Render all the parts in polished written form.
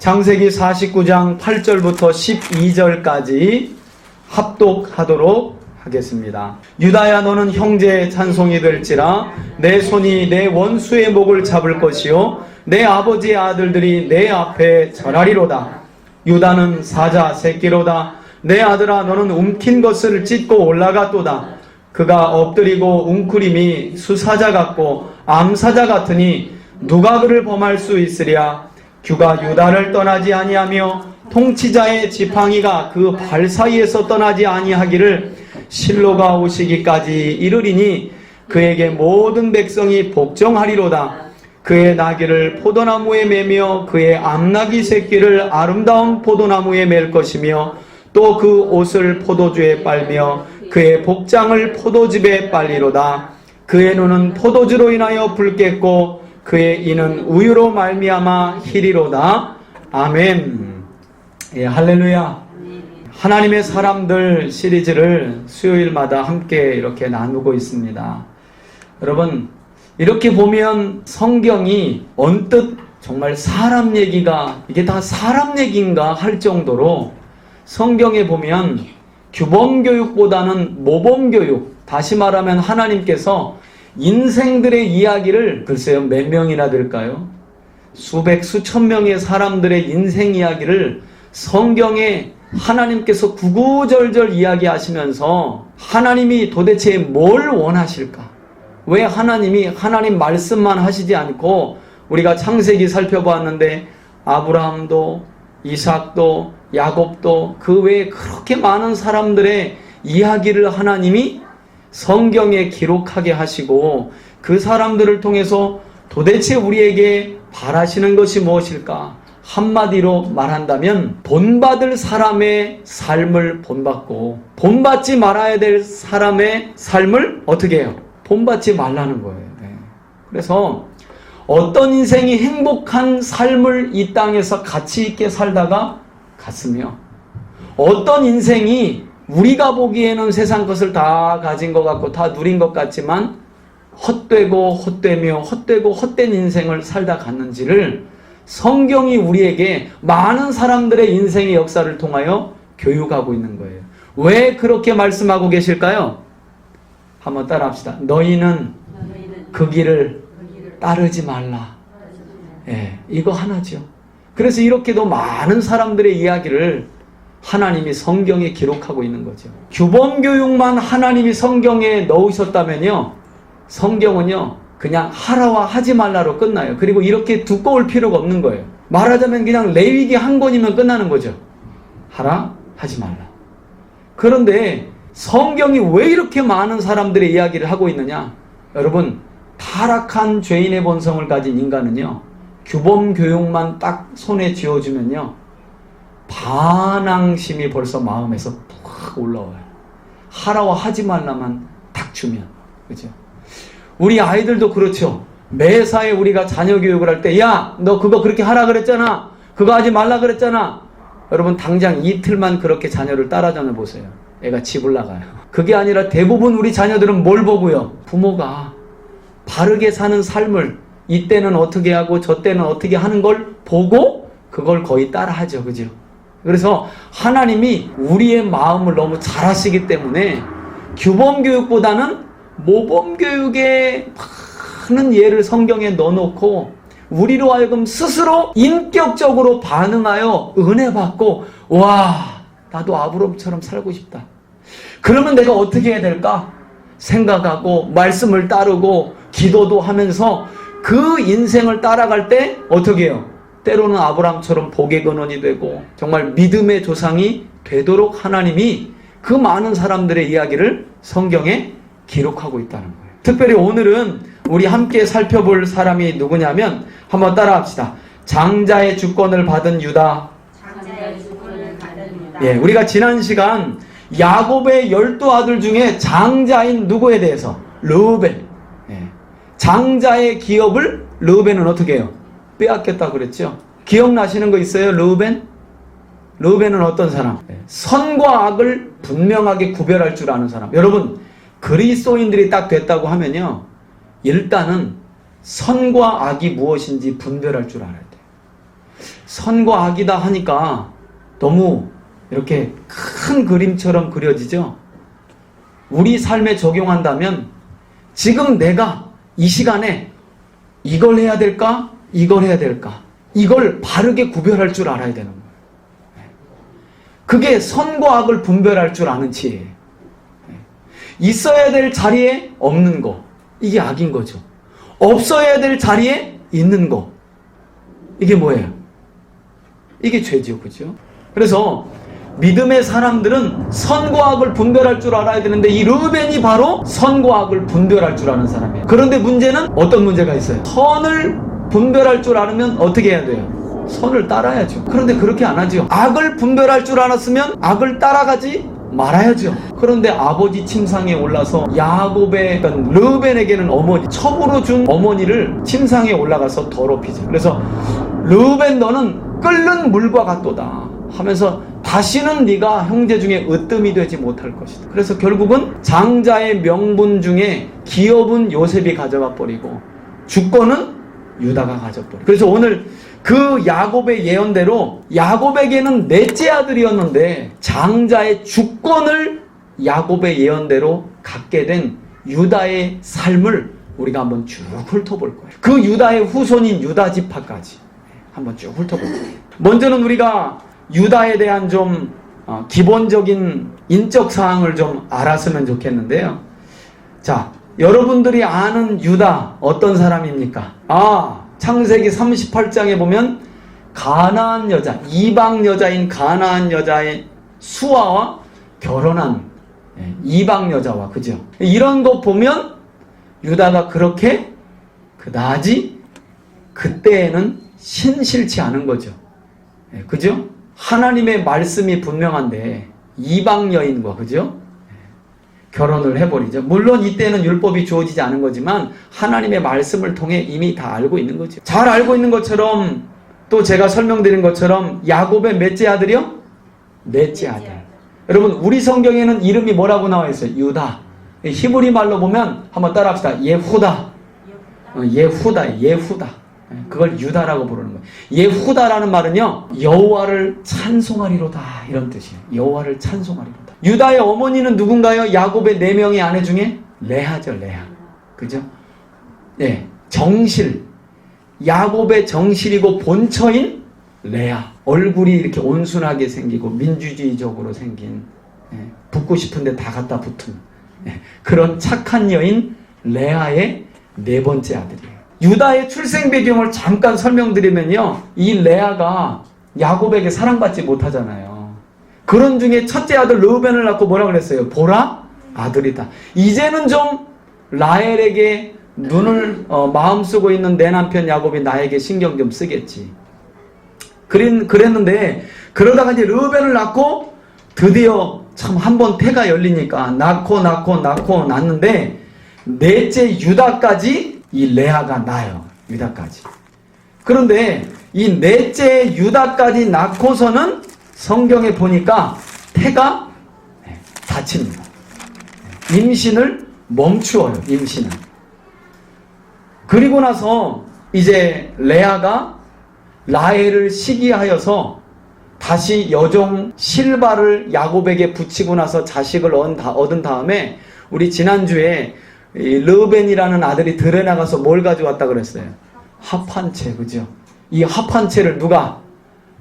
창세기 49장 8절부터 12절까지 합독하도록 하겠습니다. 유다야, 너는 형제의 찬송이 될지라. 내 손이 내 원수의 목을 잡을 것이요 내 아버지의 아들들이 내 앞에 절하리로다. 유다는 사자 새끼로다. 내 아들아, 너는 움킨 것을 찢고 올라갔도다. 그가 엎드리고 웅크림이 수사자 같고 암사자 같으니 누가 그를 범할 수 있으랴. 규가 유다를 떠나지 아니하며 통치자의 지팡이가 그 발 사이에서 떠나지 아니하기를 실로가 오시기까지 이르리니 그에게 모든 백성이 복종하리로다. 그의 나귀를 포도나무에 매며 그의 암나귀 새끼를 아름다운 포도나무에 맬 것이며 또 그 옷을 포도주에 빨며 그의 복장을 포도즙에 빨리로다. 그의 눈은 포도주로 인하여 붉겠고 그의 이는 우유로 말미암아 희리로다. 아멘. 예, 할렐루야. 하나님의 사람들 시리즈를 수요일마다 함께 이렇게 나누고 있습니다. 여러분, 이렇게 보면 성경이 언뜻 정말 사람 얘기가 이게 다 사람 얘기인가 할 정도로 성경에 보면 규범교육보다는 모범교육, 다시 말하면 하나님께서 인생들의 이야기를 글쎄요 몇 명이나 될까요? 수백 수천 명의 사람들의 인생 이야기를 성경에 하나님께서 구구절절 이야기하시면서 하나님이 도대체 뭘 원하실까? 왜 하나님 말씀만 하시지 않고 우리가 창세기 살펴보았는데 아브라함도 이삭도 야곱도 그 외에 그렇게 많은 사람들의 이야기를 하나님이 성경에 기록하게 하시고 그 사람들을 통해서 도대체 우리에게 바라시는 것이 무엇일까? 한마디로 말한다면 본받을 사람의 삶을 본받고 본받지 말아야 될 사람의 삶을 어떻게 해요? 본받지 말라는 거예요. 그래서 어떤 인생이 행복한 삶을 이 땅에서 가치 있게 살다가 갔으며 어떤 인생이 우리가 보기에는 세상 것을 다 가진 것 같고 다 누린 것 같지만 헛되고 헛되며 헛되고 헛된 인생을 살다 갔는지를 성경이 우리에게 많은 사람들의 인생의 역사를 통하여 교육하고 있는 거예요. 왜 그렇게 말씀하고 계실까요? 한번 따라합시다. 너희는 그 길을 따르지 말라. 예, 이거 하나죠. 그래서 이렇게도 많은 사람들의 이야기를 하나님이 성경에 기록하고 있는 거죠. 규범교육만 하나님이 성경에 넣으셨다면요, 성경은요 그냥 하라와 하지 말라로 끝나요. 그리고 이렇게 두꺼울 필요가 없는 거예요. 말하자면 그냥 레위기 한 권이면 끝나는 거죠. 하라, 하지 말라. 그런데 성경이 왜 이렇게 많은 사람들의 이야기를 하고 있느냐? 여러분, 타락한 죄인의 본성을 가진 인간은요, 규범교육만 딱 손에 쥐어주면요, 반항심이 벌써 마음에서 푹 올라와요. 하라와 하지 말라만 딱 주면. 그죠? 우리 아이들도 그렇죠. 매사에 우리가 자녀 교육을 할 때, 야, 너 그거 그렇게 하라 그랬잖아. 그거 하지 말라 그랬잖아. 여러분, 당장 이틀만 그렇게 자녀를 따라다녀 보세요. 애가 집을 나가요. 그게 아니라 대부분 우리 자녀들은 뭘 보고요? 부모가 바르게 사는 삶을 이때는 어떻게 하고 저때는 어떻게 하는 걸 보고 그걸 거의 따라하죠. 그죠? 그래서 하나님이 우리의 마음을 너무 잘 아시기 때문에 규범교육보다는 모범교육의 많은 예를 성경에 넣어놓고 우리로 하여금 스스로 인격적으로 반응하여 은혜 받고, 와, 나도 아브람처럼 살고 싶다. 그러면 내가 어떻게 해야 될까? 생각하고 말씀을 따르고 기도도 하면서 그 인생을 따라갈 때 어떻게 해요? 때로는 아브람처럼 복의 근원이 되고 정말 믿음의 조상이 되도록 하나님이 그 많은 사람들의 이야기를 성경에 기록하고 있다는 거예요. 특별히 오늘은 우리 함께 살펴볼 사람이 누구냐면 한번 따라합시다. 장자의 주권을 받은 유다. 장자의 주권을 받은 유다. 예, 우리가 지난 시간 야곱의 12아들 중에 장자인 누구에 대해서? 르우벤. 예, 장자의 기업을 르우벤은 어떻게 해요? 빼앗겼다고 그랬죠. 기억나시는 거 있어요? 르우벤? 르우벤은 어떤 사람? 선과 악을 분명하게 구별할 줄 아는 사람. 여러분, 그리스도인들이 딱 됐다고 하면요, 일단은 선과 악이 무엇인지 분별할 줄 알아야 돼요. 선과 악이다 하니까 너무 이렇게 큰 그림처럼 그려지죠. 우리 삶에 적용한다면 지금 내가 이 시간에 이걸 해야 될까? 이걸 해야 될까? 이걸 바르게 구별할 줄 알아야 되는 거예요. 그게 선과 악을 분별할 줄 아는 지혜예요. 있어야 될 자리에 없는 거, 이게 악인 거죠. 없어야 될 자리에 있는 거, 이게 뭐예요? 이게 죄죠. 그죠? 그래서 믿음의 사람들은 선과 악을 분별할 줄 알아야 되는데 이 르우벤이 바로 선과 악을 분별할 줄 아는 사람이에요. 그런데 문제는 어떤 문제가 있어요? 선을 분별할 줄 알으면 어떻게 해야 돼요? 선을 따라야죠. 그런데 그렇게 안 하죠. 악을 분별할 줄 알았으면 악을 따라가지 말아야죠. 그런데 아버지 침상에 올라서 야곱의, 그러니까 르우벤에게는 어머니, 첩으로 준 어머니를 침상에 올라가서 더럽히죠. 그래서 르우벤 너는 끓는 물과 같도다 하면서 다시는 네가 형제 중에 으뜸이 되지 못할 것이다. 그래서 결국은 장자의 명분 중에 기업은 요셉이 가져가 버리고 주권은 유다가 가져버리고. 그래서 오늘 그 야곱의 예언대로 야곱에게는 넷째 아들이었는데 장자의 주권을 야곱의 예언대로 갖게 된 유다의 삶을 우리가 한번 쭉 훑어볼 거예요. 그 유다의 후손인 유다 지파까지 한번 쭉 훑어볼 거예요. 먼저는 우리가 유다에 대한 좀 기본적인 인적 사항을 좀 알았으면 좋겠는데요. 자, 여러분들이 아는 유다 어떤 사람입니까? 창세기 38장에 보면 가나안 여자, 이방 여자인 가나안 여자의 수아와 결혼한 이방 여자와, 그죠? 이런 거 보면 유다가 그렇게 그다지 그때에는 신실치 않은 거죠. 그죠? 하나님의 말씀이 분명한데 이방 여인과, 그죠? 결혼을 해버리죠. 물론 이때는 율법이 주어지지 않은 거지만 하나님의 말씀을 통해 이미 다 알고 있는 거죠. 잘 알고 있는 것처럼, 또 제가 설명드린 것처럼 야곱의 몇째 아들이요? 넷째 아들. 여러분, 우리 성경에는 이름이 뭐라고 나와 있어요? 유다. 히브리 말로 보면 한번 따라 합시다. 예후다. 예후다. 그걸 유다라고 부르는 거예요. 예후다라는 말은요, 여호와를 찬송하리로다, 이런 뜻이에요. 여호와를 찬송하리로다. 유다의 어머니는 누군가요? 야곱의 4명의 아내 중에 레아죠. 레아. 그죠? 예, 정실. 야곱의 정실이고 본처인 레아. 얼굴이 이렇게 온순하게 생기고 민주주의적으로 생긴, 붙고 싶은데 다 갖다 붙은, 그런 착한 여인 레아의 4번째 아들이에요. 유다의 출생 배경을 잠깐 설명드리면요, 이 레아가 야곱에게 사랑받지 못하잖아요. 그런 중에 첫째 아들 르우벤을 낳고 뭐라 그랬어요? 보라 아들이다. 이제는 좀 라헬에게 눈을 마음 쓰고 있는 내 남편 야곱이 나에게 신경 좀 쓰겠지. 그랬는데 그러다가 이제 르우벤을 낳고 드디어 참 한 번 태가 열리니까 낳고 낳는데 넷째 유다까지 이 레아가 낳아요. 유다까지. 그런데 이 넷째 유다까지 낳고서는 성경에 보니까 태가 다칩니다. 임신을 멈추어요. 임신을. 그리고 나서 이제 레아가 라헬을 시기하여서 다시 여종 실바를 야곱에게 붙이고 나서 자식을 얻은 다음에, 우리 지난주에 르벤이라는 아들이 들에 나가서 뭘 가져왔다 그랬어요? 합한 채, 그죠? 이 합한 채를 누가?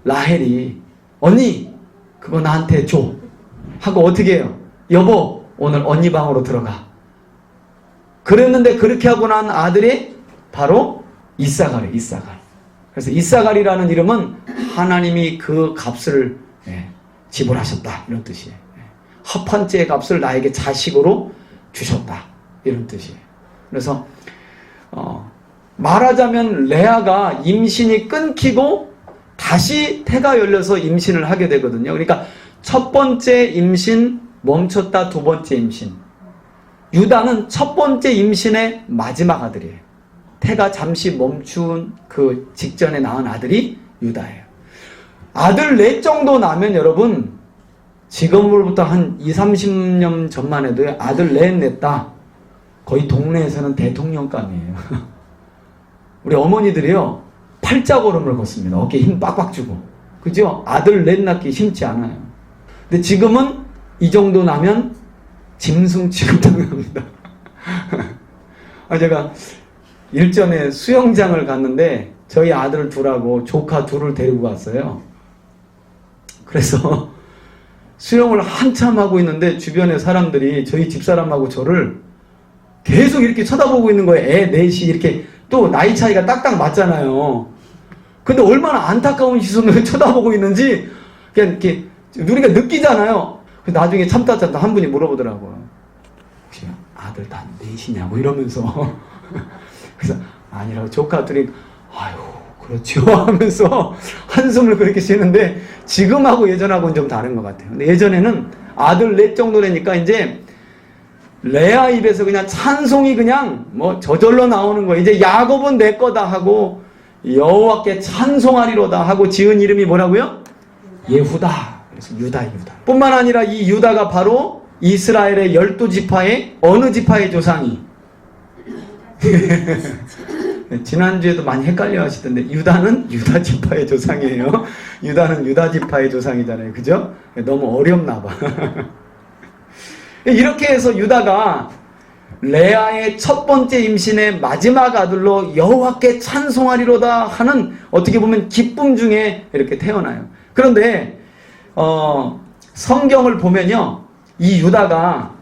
라헬이, 언니 그거 나한테 줘 하고 어떻게 해요? 여보 오늘 언니 방으로 들어가. 그랬는데 그렇게 하고 난 아들이 바로 이사갈이에요. 이사갈. 그래서 이사갈이라는 이름은 하나님이 그 값을 지불하셨다, 이런 뜻이에요. 합한 채의 값을 나에게 자식으로 주셨다, 이런 뜻이에요. 그래서 말하자면 레아가 임신이 끊기고 다시 태가 열려서 임신을 하게 되거든요. 그러니까 첫 번째 임신 멈췄다, 두 번째 임신. 유다는 첫 번째 임신의 마지막 아들이에요. 태가 잠시 멈춘 그 직전에 낳은 아들이 유다예요. 아들 넷 정도 나면 여러분, 지금으로부터 한 20-30년 전만 해도 아들 넷 냈다, 거의 동네에서는 대통령감이에요. 우리 어머니들이요, 팔자걸음을 걷습니다. 어깨에 힘 빡빡 주고. 그죠? 아들 넷 낳기 쉽지 않아요. 근데 지금은 이 정도 나면 짐승 취급당합니다. 제가 일전에 수영장을 갔는데 저희 아들 둘하고 조카 둘을 데리고 갔어요. 그래서 수영을 한참 하고 있는데 주변에 사람들이 저희 집사람하고 저를 계속 이렇게 쳐다보고 있는 거예요. 애 넷이 이렇게 또 나이 차이가 딱딱 맞잖아요. 근데 얼마나 안타까운 시선으로 쳐다보고 있는지 그냥 이렇게 우리가 느끼잖아요. 나중에 참다 한 분이 물어보더라고요. 혹시 아들 다 넷이냐고 이러면서 그래서 아니라고 조카들이 아유 그렇죠 하면서 한숨을 그렇게 쉬는데 지금하고 예전하고는 좀 다른 것 같아요. 근데 예전에는 아들 넷 정도 되니까 이제 레아 입에서 그냥 찬송이 그냥 뭐 저절로 나오는 거예요. 이제 야곱은 내 거다 하고 여호와께 찬송하리로다 하고 지은 이름이 뭐라고요? 예후다. 그래서 유다. 뿐만 아니라 이 유다가 바로 이스라엘의 12지파의 어느 지파의 조상이? 지난주에도 많이 헷갈려 하시던데 유다는 유다 지파의 조상이에요. 유다는 유다 지파의 조상이잖아요. 그죠? 너무 어렵나 봐. 이렇게 해서 유다가 레아의 첫 번째 임신의 마지막 아들로 여호와께 찬송하리로다 하는 어떻게 보면 기쁨 중에 이렇게 태어나요. 그런데 성경을 보면요. 이 유다가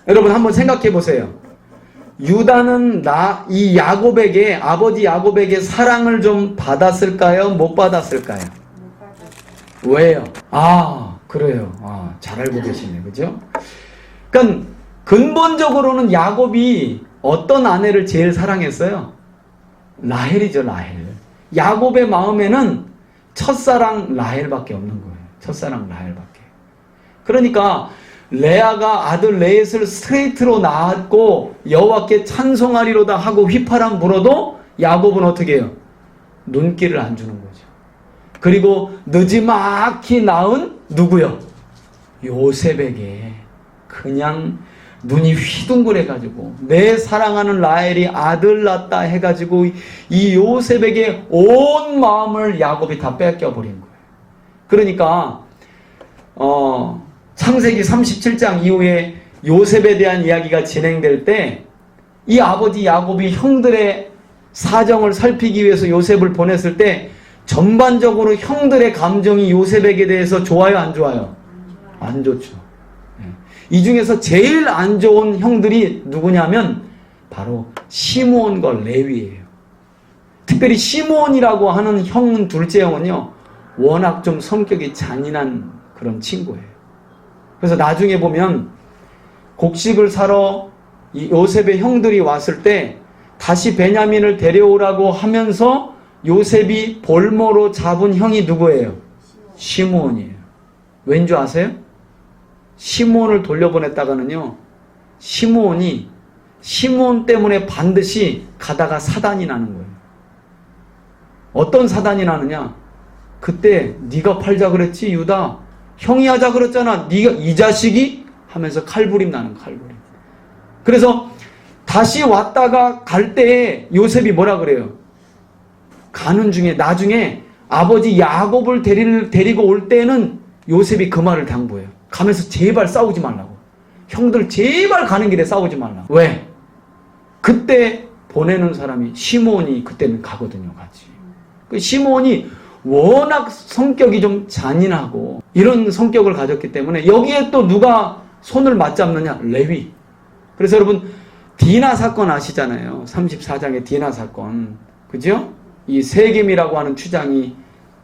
여러분 한번 생각해 보세요. 유다는 이 야곱에게 아버지 야곱에게 사랑을 좀 받았을까요? 못 받았을까요? 왜요? 그래요. 잘 알고 계시네. 그죠? 그러니까 근본적으로는 야곱이 어떤 아내를 제일 사랑했어요? 라헬이죠, 라헬. 야곱의 마음에는 첫사랑 라헬밖에 없는 거예요. 첫사랑 라헬밖에. 그러니까 레아가 아들 렛을 스트레이트로 낳았고 여호와께 찬송하리로다 하고 휘파람 불어도 야곱은 어떻게 해요? 눈길을 안 주는 거죠. 그리고 느지막히 낳은 누구요? 요셉에게 그냥 눈이 휘둥그레가지고 내 사랑하는 라헬이 아들 낳았다 해가지고 이 요셉에게 온 마음을 야곱이 다 뺏겨버린 거예요. 그러니까 창세기 37장 이후에 요셉에 대한 이야기가 진행될 때 이 아버지 야곱이 형들의 사정을 살피기 위해서 요셉을 보냈을 때 전반적으로 형들의 감정이 요셉에게 대해서 좋아요, 안 좋아요? 안 좋죠. 이 중에서 제일 안 좋은 형들이 누구냐면 바로 시므온과 레위예요. 특별히 시므온이라고 하는 형은 둘째 형은요 워낙 좀 성격이 잔인한 그런 친구예요. 그래서 나중에 보면 곡식을 사러 이 요셉의 형들이 왔을 때 다시 베냐민을 데려오라고 하면서 요셉이 볼모로 잡은 형이 누구예요? 시므온이에요. 왠 줄 아세요? 시므온을 돌려보냈다가는요 시므온이 시므온 때문에 반드시 가다가 사단이 나는 거예요. 어떤 사단이 나느냐? 그때 네가 팔자 그랬지 유다, 형이 하자 그랬잖아, 네가 이 자식이 하면서 칼부림 나는 칼부림. 그래서 다시 왔다가 갈 때에 요셉이 뭐라 그래요? 가는 중에 나중에 아버지 야곱을 데리고 올 때는 요셉이 그 말을 당부해요. 가면서 제발 싸우지 말라고. 형들 제발 가는 길에 싸우지 말라고. 왜? 그때 보내는 사람이 시므온이 그때는 가거든요, 같이. 그 시므온이 워낙 성격이 좀 잔인하고 이런 성격을 가졌기 때문에 여기에 또 누가 손을 맞잡느냐? 레위. 그래서 여러분 디나 사건 아시잖아요. 34장의 디나 사건. 그죠? 이 세겜이라고 하는 추장이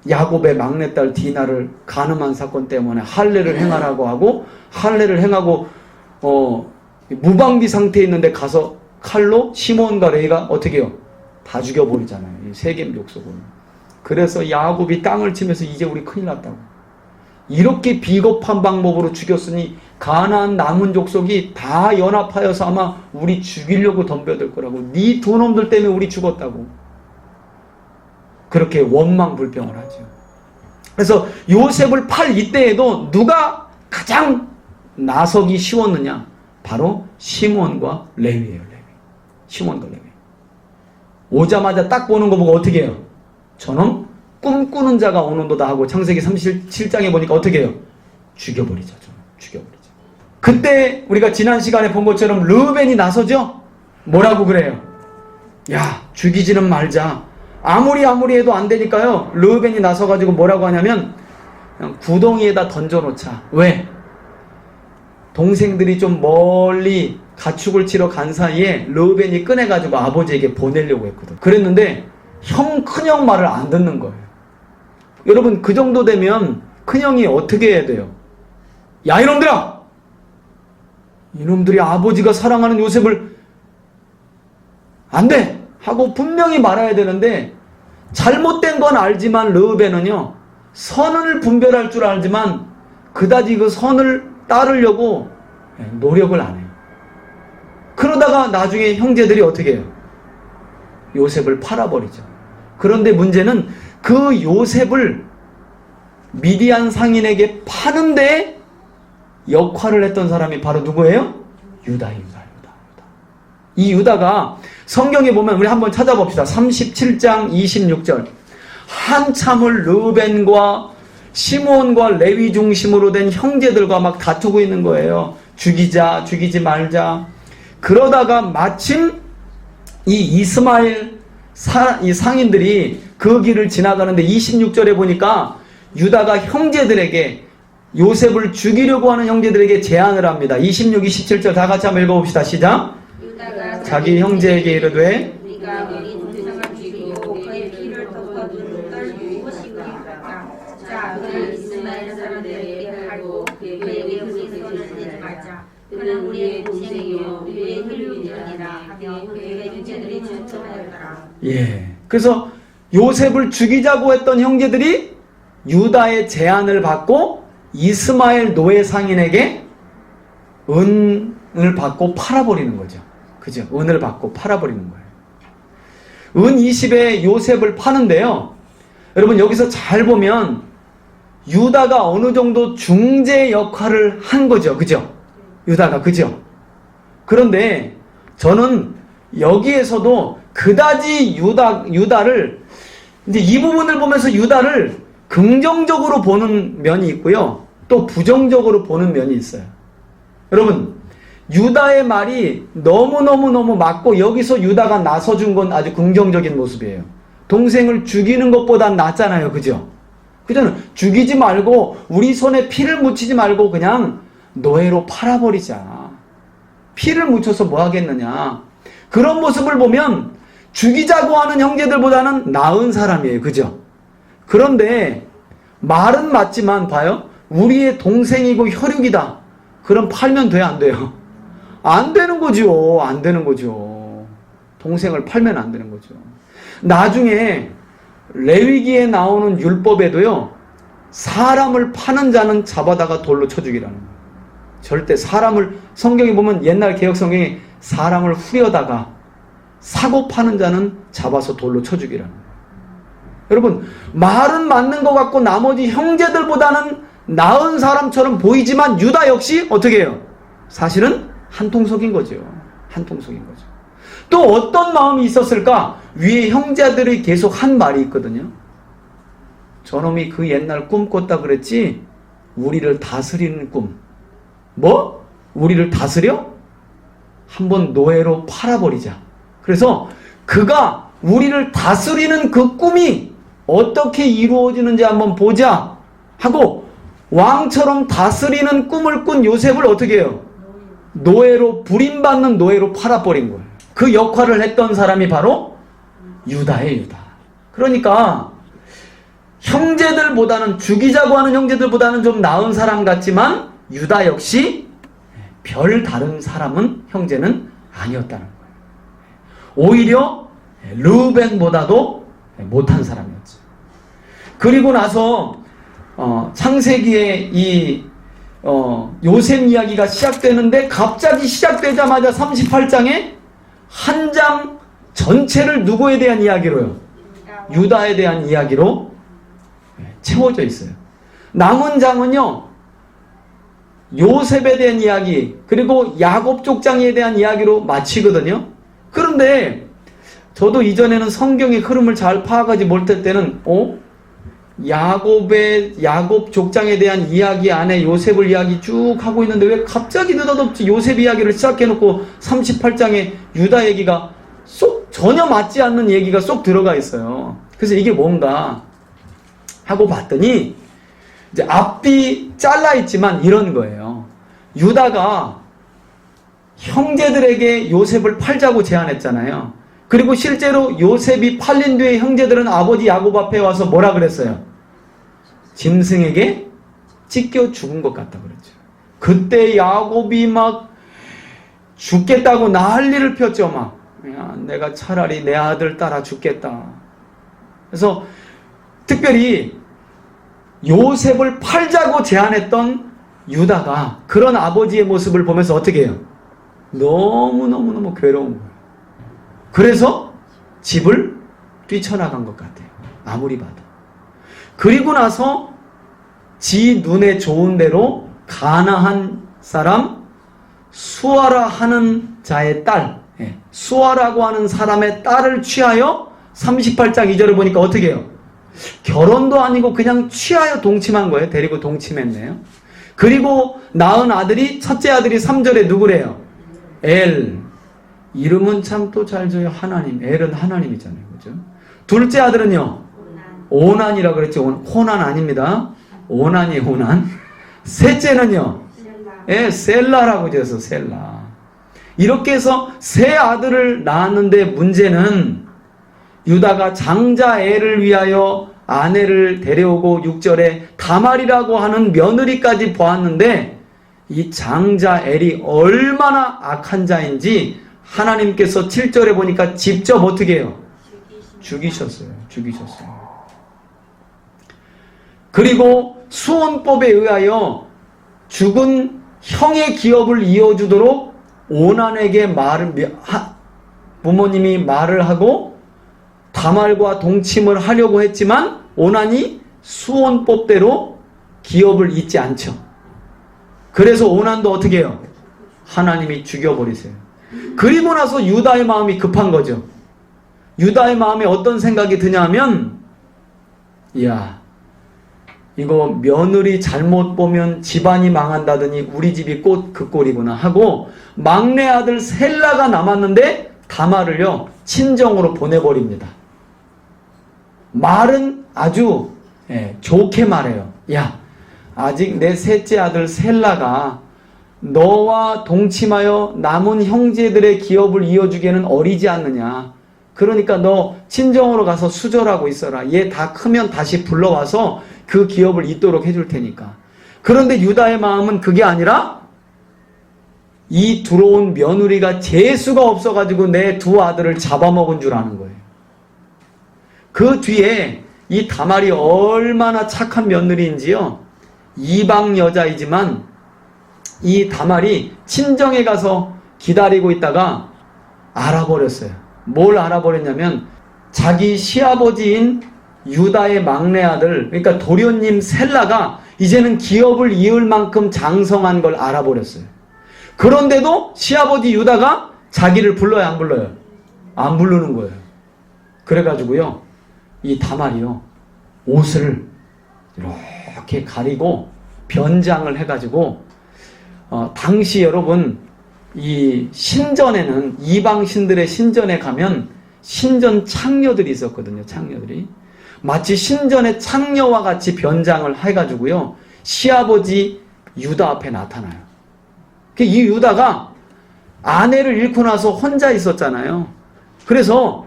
야곱의 막내딸 디나를 간음한 사건 때문에 할례를 행하라고 하고 할례를 행하고 무방비 상태에 있는데 가서 칼로 시몬과 레이가 어떻게 해요? 다 죽여버리잖아요. 이 세겜 족속을. 그래서 야곱이 땅을 치면서 이제 우리 큰일 났다고. 이렇게 비겁한 방법으로 죽였으니 가나안 남은 족속이 다 연합하여서 아마 우리 죽이려고 덤벼들 거라고. 네 두 놈들 때문에 우리 죽었다고. 그렇게 원망불평을 하죠. 그래서 요셉을 팔 이때에도 누가 가장 나서기 쉬웠느냐? 바로 시몬과 레위예요. 레위. 시몬과 레위. 오자마자 딱 보는 거 보고 어떻게 해요? 저놈 꿈꾸는 자가 오는도다 하고 창세기 37장에 보니까 어떻게 해요? 죽여버리죠. 죽여버리죠. 그때 우리가 지난 시간에 본 것처럼 르우벤이 나서죠? 뭐라고 그래요? 야, 죽이지는 말자. 아무리 해도 안 되니까요. 르우벤이 나서가지고 뭐라고 하냐면 그냥 구덩이에다 던져놓자. 왜? 동생들이 좀 멀리 가축을 치러 간 사이에 르우벤이 꺼내가지고 아버지에게 보내려고 했거든. 그랬는데 큰형 말을 안 듣는 거예요. 여러분, 그 정도 되면 큰형이 어떻게 해야 돼요? 야, 이놈들아! 이놈들이 아버지가 사랑하는 요셉을 안 돼! 하고 분명히 말해야 되는데, 잘못된 건 알지만 르우벤은요, 선을 분별할 줄 알지만 그다지 그 선을 따르려고 노력을 안 해요. 그러다가 나중에 형제들이 어떻게 해요? 요셉을 팔아버리죠. 그런데 문제는 그 요셉을 미디안 상인에게 파는데 역할을 했던 사람이 바로 누구예요? 유다. 이 유다가 성경에 보면 우리 한번 찾아봅시다. 37장 26절. 한참을 르우벤과 시므온과 레위 중심으로 된 형제들과 막 다투고 있는 거예요. 죽이자, 죽이지 말자. 그러다가 마침 이 이스마엘 이 상인들이 그 길을 지나가는데 26절에 보니까 유다가 형제들에게 요셉을 죽이려고 하는 형제들에게 제안을 합니다. 26, 27절 다 같이 한번 읽어봅시다. 시작. 자기 형제에게 이르되 네가 우리 동생을 죽이고 그의 피를 덮어둔 딸 무엇이가 자, 그를 이스마엘 사람들에게 팔고 그에게 그것을 주지 말자. 그는 우리의 동생이요 우리의 혈육이니라 하며 그의 형제들이 전청하였더라. 예. 그래서 요셉을 죽이자고 했던 형제들이 유다의 제안을 받고 이스마엘 노예 상인에게 은을 받고 팔아버리는 거죠. 그죠? 은을 받고 팔아버리는 거예요. 은 20에 요셉을 파는데요. 여러분, 여기서 잘 보면 유다가 어느 정도 중재 역할을 한 거죠. 그죠? 유다가, 그죠? 그런데 저는 여기에서도 그다지 유다를, 이제 이 부분을 보면서 유다를 긍정적으로 보는 면이 있고요. 또 부정적으로 보는 면이 있어요. 여러분, 유다의 말이 너무 맞고 여기서 유다가 나서준 건 아주 긍정적인 모습이에요. 동생을 죽이는 것보단 낫잖아요. 그죠? 그잖아요. 죽이지 말고 우리 손에 피를 묻히지 말고 그냥 노예로 팔아버리자. 피를 묻혀서 뭐 하겠느냐. 그런 모습을 보면 죽이자고 하는 형제들보다는 나은 사람이에요. 그죠? 그런데 말은 맞지만 봐요. 우리의 동생이고 혈육이다. 그럼 팔면 돼, 안 돼요? 안 되는 거죠. 안 되는 거죠. 동생을 팔면 안 되는 거죠. 나중에 레위기에 나오는 율법에도요. 사람을 파는 자는 잡아다가 돌로 쳐 죽이라는 거예요. 절대 사람을, 성경에 보면 옛날 개혁 성경에 사람을 후려다가 사고 파는 자는 잡아서 돌로 쳐 죽이라는 거예요. 여러분, 말은 맞는 것 같고 나머지 형제들보다는 나은 사람처럼 보이지만 유다 역시 어떻게 해요? 사실은 한통속인 거죠. 한통속인 거죠. 또 어떤 마음이 있었을까? 위에 형제들이 계속 한 말이 있거든요. 저놈이 그 옛날 꿈 꿨다 그랬지? 우리를 다스리는 꿈. 뭐? 우리를 다스려? 한번 노예로 팔아버리자. 그래서 그가 우리를 다스리는 그 꿈이 어떻게 이루어지는지 한번 보자 하고 왕처럼 다스리는 꿈을 꾼 요셉을 어떻게 해요? 노예로, 부림받는 노예로 팔아버린 거예요. 그 역할을 했던 사람이 바로 유다예요. 유다. 그러니까 형제들보다는, 죽이자고 하는 형제들보다는 좀 나은 사람 같지만 유다 역시 별 다른 사람은, 형제는 아니었다는 거예요. 오히려 르우벤보다도 못한 사람이었죠. 그리고 나서 창세기에 이 요셉 이야기가 시작되는데 갑자기 시작되자마자 38장에 한 장 전체를 누구에 대한 이야기로요? 유다에 대한 이야기로 채워져 있어요. 남은 장은요, 요셉에 대한 이야기, 그리고 야곱 족장에 대한 이야기로 마치거든요. 그런데 저도 이전에는 성경의 흐름을 잘 파악하지 못할 때는 야곱 족장에 대한 이야기 안에 요셉을 이야기 쭉 하고 있는데 왜 갑자기 느닷없이 요셉 이야기를 시작해놓고 38장에 유다 얘기가 쏙 전혀 맞지 않는 얘기가 쏙 들어가 있어요. 그래서 이게 뭔가 하고 봤더니 이제 앞뒤 잘라 있지만 이런 거예요. 유다가 형제들에게 요셉을 팔자고 제안했잖아요. 그리고 실제로 요셉이 팔린 뒤에 형제들은 아버지 야곱 앞에 와서 뭐라 그랬어요? 짐승에게 찢겨 죽은 것 같다 그랬죠. 그때 야곱이 막 죽겠다고 난리를 폈죠. 막 야, 내가 차라리 내 아들 따라 죽겠다. 그래서 특별히 요셉을 팔자고 제안했던 유다가 그런 아버지의 모습을 보면서 어떻게 해요? 너무너무너무 괴로운 거예요. 그래서 집을 뛰쳐나간 것 같아요. 아무리 봐도. 그리고 나서 지 눈에 좋은 대로 가나안 사람 수아라 하는 자의 딸, 수아라고 하는 사람의 딸을 취하여 38장 2절을 보니까 어떻게 해요? 결혼도 아니고 그냥 취하여 동침한 거예요. 데리고 동침했네요. 그리고 낳은 아들이, 첫째 아들이 3절에 누구래요? 엘. 이름은 참 또 잘 줘요. 하나님. 엘은 하나님이잖아요. 그죠? 둘째 아들은요? 오난이라고 그랬죠. 호난 아닙니다. 오난이에요. 오난. 셋째는요? 셀라라고 지어서 셀라. 이렇게 해서 세 아들을 낳았는데 문제는 유다가 장자 엘을 위하여 아내를 데려오고 6절에 다말이라고 하는 며느리까지 보았는데 이 장자 엘이 얼마나 악한 자인지 하나님께서 7절에 보니까 직접 어떻게 해요? 죽이셨어요. 그리고 수혼법에 의하여 죽은 형의 기업을 이어주도록 오난에게 부모님이 말을 하고 다말과 동침을 하려고 했지만 오난이 수혼법대로 기업을 잇지 않죠. 그래서 오난도 어떻게 해요? 하나님이 죽여버리세요. 그리고 나서 유다의 마음이 급한 거죠. 유다의 마음에 어떤 생각이 드냐면 이야, 이거 며느리 잘못 보면 집안이 망한다더니 우리 집이 꼭 그 꼴이구나 하고 막내 아들 셀라가 남았는데 다말을요 친정으로 보내버립니다. 말은 아주 좋게 말해요. 야, 아직 내 셋째 아들 셀라가 너와 동침하여 남은 형제들의 기업을 이어주기에는 어리지 않느냐. 그러니까 너 친정으로 가서 수절하고 있어라. 얘 다 크면 다시 불러와서 그 기업을 잇도록 해줄 테니까. 그런데 유다의 마음은 그게 아니라 이 들어온 며느리가 재수가 없어가지고 내 두 아들을 잡아먹은 줄 아는 거예요. 그 뒤에 이 다말이 얼마나 착한 며느리인지요. 이방 여자이지만 이 다말이 친정에 가서 기다리고 있다가 알아버렸어요. 뭘 알아버렸냐면 자기 시아버지인 유다의 막내 아들, 그러니까 도련님 셀라가 이제는 기업을 이을 만큼 장성한 걸 알아버렸어요. 그런데도 시아버지 유다가 자기를 불러요, 안 불러요? 안 부르는 거예요. 그래가지고요, 이 다말이요, 옷을 이렇게 가리고 변장을 해가지고 당시 여러분 이 신전에는 이방 신들의 신전에 가면 신전 창녀들이 있었거든요. 창녀들이 마치 신전의 창녀와 같이 변장을 해가지고요 시아버지 유다 앞에 나타나요. 이 유다가 아내를 잃고 나서 혼자 있었잖아요. 그래서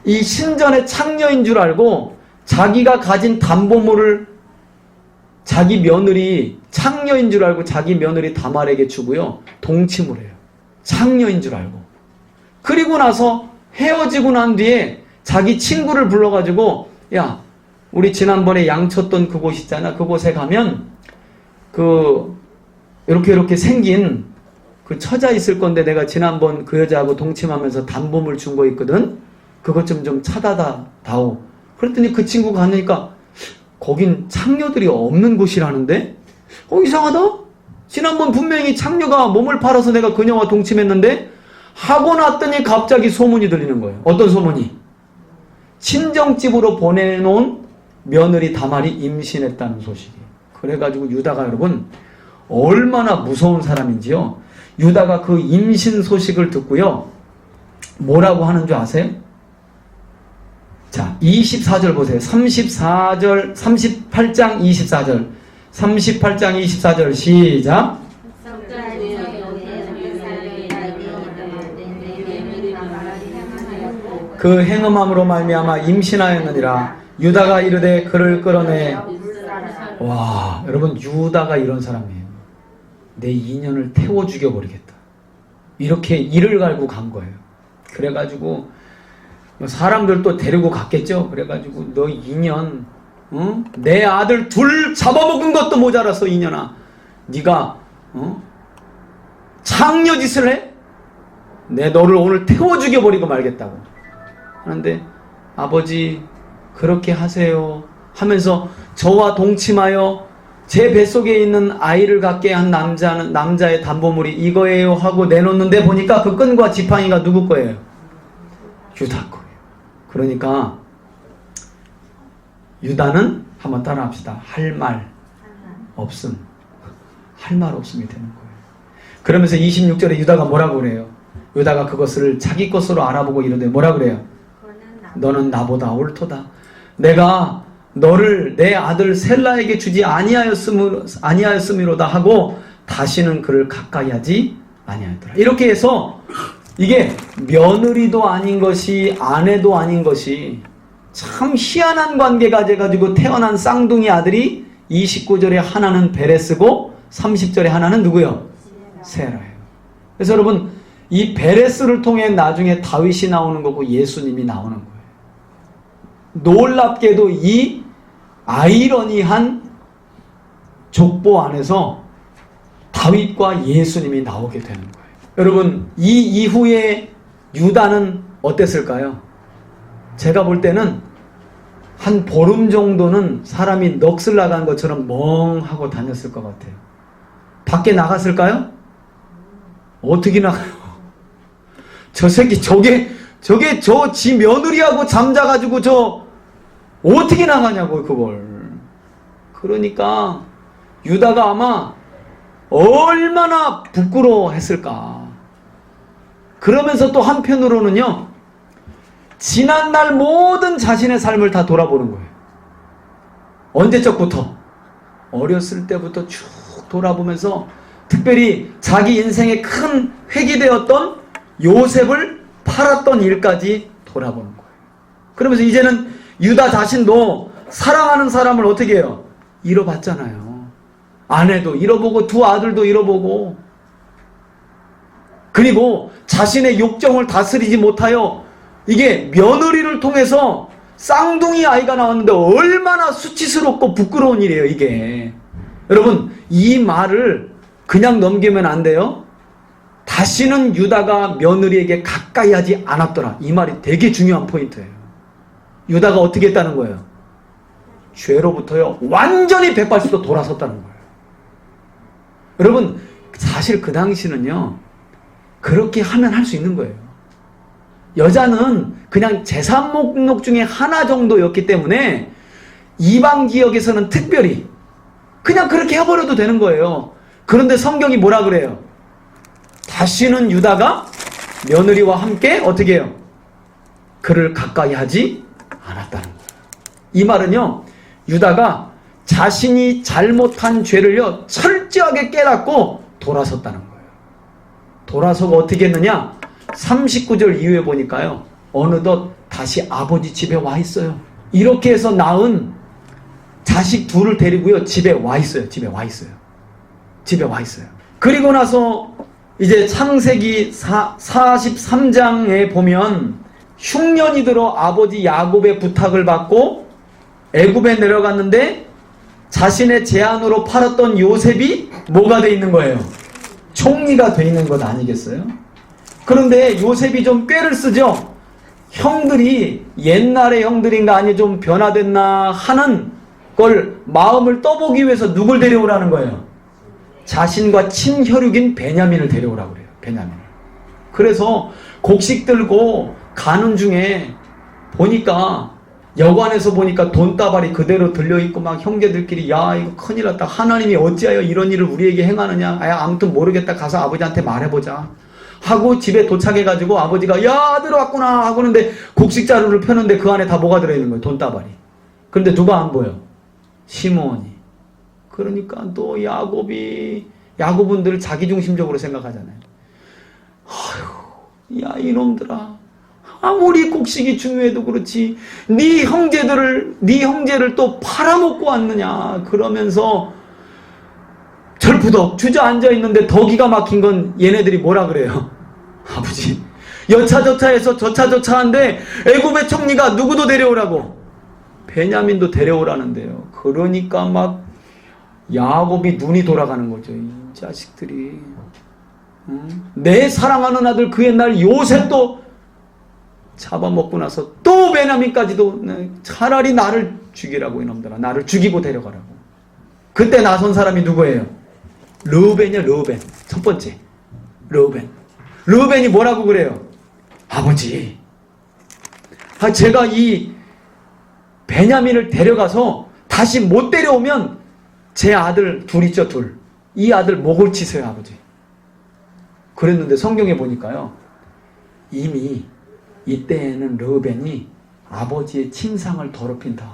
이 신전의 창녀인 줄 알고 자기가 가진 담보물을 자기 며느리 창녀인 줄 알고 자기 며느리 다말에게 주고요 동침을 해요. 창녀인 줄 알고. 그리고 나서 헤어지고 난 뒤에 자기 친구를 불러가지고 야, 우리 지난번에 양쳤던 그곳 있잖아. 그곳에 가면 이렇게 생긴 그 처자 있을 건데 내가 지난번 그 여자하고 동침하면서 담보물 준 거 있거든. 그것 좀 찾아다 다오. 그랬더니 그 친구가 가니까 거긴 창녀들이 없는 곳이라는데? 이상하다? 지난번 분명히 창녀가 몸을 팔아서 내가 그녀와 동침했는데 하고 났더니 갑자기 소문이 들리는 거예요. 어떤 소문이? 친정집으로 보내놓은 며느리 다말이 임신했다는 소식이. 그래가지고 유다가 여러분 얼마나 무서운 사람인지요. 유다가 그 임신 소식을 듣고요. 뭐라고 하는 줄 아세요? 자, 24절 보세요. 38장 24절. 38장 24절 시작. 그 행음함으로 말미암아 임신하였느니라. 유다가 이르되 그를 끌어내. 와, 여러분 유다가 이런 사람이에요. 내 인연을 태워 죽여버리겠다. 이렇게 이를 갈고 간 거예요. 그래가지고 사람들도 데리고 갔겠죠. 그래가지고 너 인연, 응? 내 아들 둘 잡아먹은 것도 모자라서 인연아, 네가 창녀짓을 해? 내 너를 오늘 태워 죽여버리고 말겠다고 하는데, 아버지 그렇게 하세요 하면서 저와 동침하여 제 뱃속에 있는 아이를 갖게 한 남자의 담보물이 이거예요 하고 내놓는데 보니까 그 끈과 지팡이가 누구 거예요? 유다 거예요. 그러니까 유다는 한번 따라합시다. 할 말 없음. 할 말 없음이 되는 거예요. 그러면서 26절에 유다가 뭐라고 그래요? 유다가 그것을 자기 것으로 알아보고 이르되 뭐라 그래요? 너는 나보다 옳도다. 내가 너를 내 아들 셀라에게 주지 아니하였음이로다 하고 다시는 그를 가까이 하지 아니하였더라. 이렇게 해서 이게 며느리도 아닌 것이 아내도 아닌 것이 참 희한한 관계가 돼가지고 태어난 쌍둥이 아들이 29절에 하나는 베레스고 30절에 하나는 누구요? 세라예요. 그래서 여러분 이 베레스를 통해 나중에 다윗이 나오는 거고 예수님이 나오는 거예요. 놀랍게도 이 아이러니한 족보 안에서 다윗과 예수님이 나오게 되는 거예요. 여러분 이 이후에 유다는 어땠을까요? 제가 볼 때는 한 보름 정도는 사람이 넋을 나간 것처럼 멍하고 다녔을 것 같아요. 밖에 나갔을까요? 어떻게 나가요? 저 새끼 저게 저 지 며느리하고 잠자가지고 저 어떻게 나가냐고 그걸. 그러니까 유다가 아마 얼마나 부끄러워했을까. 그러면서 또 한편으로는요, 지난날 모든 자신의 삶을 다 돌아보는 거예요. 언제적부터? 어렸을 때부터 쭉 돌아보면서 특별히 자기 인생의 큰 획이 되었던 요셉을 팔았던 일까지 돌아보는 거예요. 그러면서 이제는 유다 자신도 사랑하는 사람을 어떻게 해요? 잃어봤잖아요. 아내도 잃어보고 두 아들도 잃어보고, 그리고 자신의 욕정을 다스리지 못하여 이게 며느리를 통해서 쌍둥이 아이가 나왔는데 얼마나 수치스럽고 부끄러운 일이에요 이게. 여러분 이 말을 그냥 넘기면 안 돼요. 다시는 유다가 며느리에게 가까이 하지 않았더라. 이 말이 되게 중요한 포인트예요. 유다가 어떻게 했다는 거예요? 죄로부터요 완전히 180도 돌아섰다는 거예요. 여러분 사실 그 당시는요 그렇게 하면 할 수 있는 거예요. 여자는 그냥 재산 목록 중에 하나 정도였기 때문에 이방 지역에서는 특별히 그냥 그렇게 해버려도 되는 거예요. 그런데 성경이 뭐라 그래요? 다시는 유다가 며느리와 함께 어떻게 해요? 그를 가까이 하지 않았다는 거예요. 이 말은요 유다가 자신이 잘못한 죄를요 철저하게 깨닫고 돌아섰다는 거예요. 돌아서고 어떻게 했느냐? 39절 이후에 보니까요 어느덧 다시 아버지 집에 와 있어요. 이렇게 해서 낳은 자식 둘을 데리고요 집에 와 있어요. 집에 와 있어요. 그리고 나서 이제 창세기 43장에 보면 흉년이 들어 아버지 야곱의 부탁을 받고 애굽에 내려갔는데 자신의 제안으로 팔았던 요셉이 뭐가 돼 있는 거예요? 총리가 돼 있는 것 아니겠어요? 그런데 요셉이 좀 꾀를 쓰죠. 형들이 옛날의 형들인가 아니 좀 변화됐나 하는 걸 마음을 떠보기 위해서 누굴 데려오라는 거예요? 자신과 친혈육인 베냐민을 데려오라고 그래요. 베냐민을. 그래서 곡식 들고 가는 중에 보니까 여관에서 보니까 돈다발이 그대로 들려있고 막 형제들끼리 야 이거 큰일 났다. 하나님이 어찌하여 이런 일을 우리에게 행하느냐. 아무튼 모르겠다. 가서 아버지한테 말해보자. 하고 집에 도착해가지고 아버지가 야 아들 왔구나 하고 있는데 곡식 자루를 펴는데 그 안에 다 뭐가 들어있는 거예요. 돈다발이. 그런데 누가 안 보여? 시므온이. 그러니까 또 야곱분들 자기중심적으로 생각하잖아요. 아휴 야 이놈들아. 아무리 곡식이 중요해도 그렇지 네 형제를 또 팔아먹고 왔느냐. 그러면서 절푸덕 주저앉아 있는데 더 기가 막힌 건 얘네들이 뭐라 그래요? 아버지 여차저차해서 저차저차한데 애굽의 총리가 누구도 데려오라고 베냐민도 데려오라는데요. 그러니까 막 야곱이 눈이 돌아가는 거죠. 이 자식들이. 내 사랑하는 아들 그 옛날 요셉도 잡아먹고 나서 또 베냐민까지도 차라리 나를 죽이라고 이놈들아. 나를 죽이고 데려가라고. 그때 나선 사람이 누구예요? 르우벤이요. 르우벤. 첫 번째 르우벤. 르우벤이 뭐라고 그래요? 아버지 제가 이 베냐민을 데려가서 다시 못 데려오면 제 아들 둘 있죠. 둘. 이 아들 목을 치세요 아버지. 그랬는데 성경에 보니까요 이미 이때에는 르우벤이 아버지의 친상을 더럽힌 다음에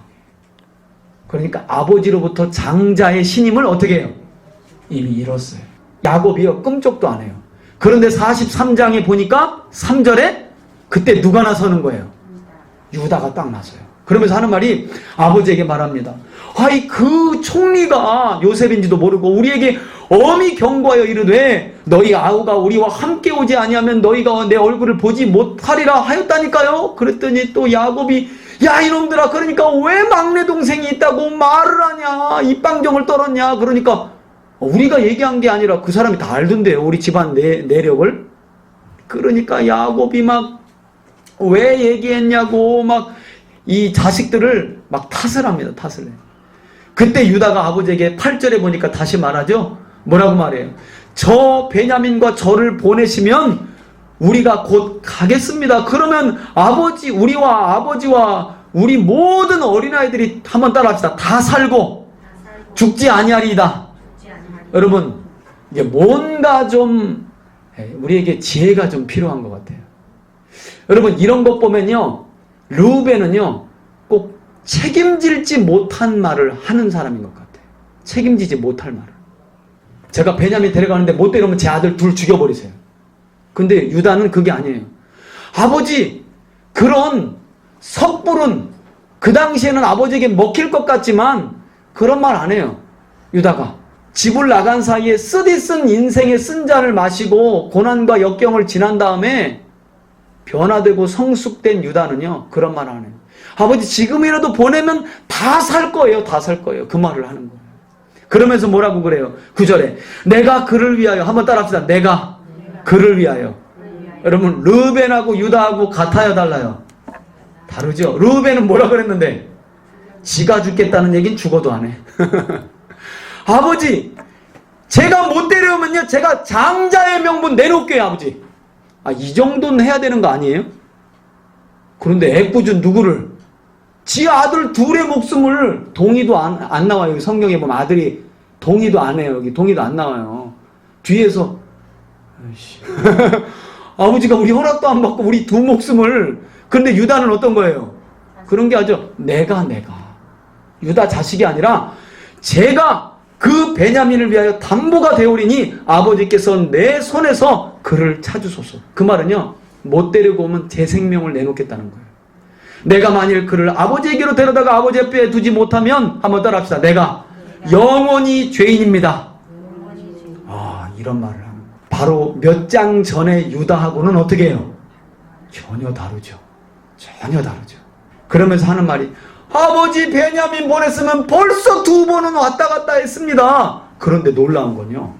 그러니까 아버지로부터 장자의 신임을 어떻게 해요? 이미 잃었어요. 야곱이요 끔찍도 안 해요. 그런데 43장에 보니까 3절에 그때 누가 나서는 거예요? 유다가 딱 나서요. 그러면서 하는 말이 아버지에게 말합니다. 아이 그 총리가 요셉인지도 모르고 우리에게 엄히 경고하여 이르되 너희 아우가 우리와 함께 오지 아니하면 너희가 내 얼굴을 보지 못하리라 하였다니까요. 그랬더니 또 야곱이 야 이놈들아 그러니까 왜 막내 동생이 있다고 말을 하냐. 입방정을 떨었냐. 그러니까 우리가 얘기한 게 아니라 그 사람이 다 알던데요. 우리 집안 내력을. 그러니까 야곱이 막 왜 얘기했냐고 막 이 자식들을 막 탓을 합니다. 탓을 해요. 그때 유다가 아버지에게 8절에 보니까 다시 말하죠. 뭐라고 말해요? 저 베냐민과 저를 보내시면 우리가 곧 가겠습니다. 그러면 우리와 아버지와 우리 모든 어린아이들이 한번 따라합시다. 다 살고 죽지 아니하리이다. 여러분 이제 뭔가 좀 우리에게 지혜가 좀 필요한 것 같아요. 여러분 이런 것 보면요 르우벤은요 꼭 책임질지 못한 말을 하는 사람인 것 같아요. 책임지지 못할 말을. 제가 베냐민 데려가는데 못 데려오면 제 아들 둘 죽여버리세요. 근데 유다는 그게 아니에요. 아버지 그런 섣부른 그 당시에는 아버지에게 먹힐 것 같지만 그런 말 안 해요. 유다가 집을 나간 사이에 쓰디쓴 인생의 쓴잔을 마시고 고난과 역경을 지난 다음에 변화되고 성숙된 유다는요 그런 말 안 해요. 아버지 지금이라도 보내면 다 살 거예요. 다 살 거예요. 그 말을 하는 거예요. 그러면서 뭐라고 그래요? 9절에 내가 그를 위하여 한번 따라합시다. 내가 그를 위하여. 여러분 르우벤하고 유다하고 같아요 달라요? 다르죠. 르우벤은 뭐라 그랬는데 지가 죽겠다는 얘기는 죽어도 안 해. 아버지 제가 못 데려오면요 제가 장자의 명분 내놓을게요 아버지. 이 정도는 해야 되는 거 아니에요? 그런데 애꿎은 누구를? 지 아들 둘의 목숨을 동의도 안 나와요. 여기 성경에 보면 아들이 동의도 안 해요. 여기 동의도 안 나와요. 뒤에서 아버지가 우리 허락도 안 받고 우리 두 목숨을. 근데 유다는 어떤 거예요? 그런 게 아니죠. 내가 유다 자식이 아니라 제가 그 베냐민을 위하여 담보가 되오리니 아버지께서 내 손에서 그를 찾으소서. 그 말은요 못 데리고 오면 제 생명을 내놓겠다는 거예요. 내가 만일 그를 아버지에게로 데려다가 아버지 뼈에 두지 못하면 한번 따라합시다. 내가 영원히 죄인입니다. 이런 말을 하는 거예요. 바로 몇 장 전에 유다하고는 어떻게 해요? 전혀 다르죠. 전혀 다르죠. 그러면서 하는 말이 아버지 베냐민 보냈으면 벌써 2번은 왔다 갔다 했습니다. 그런데 놀라운 건요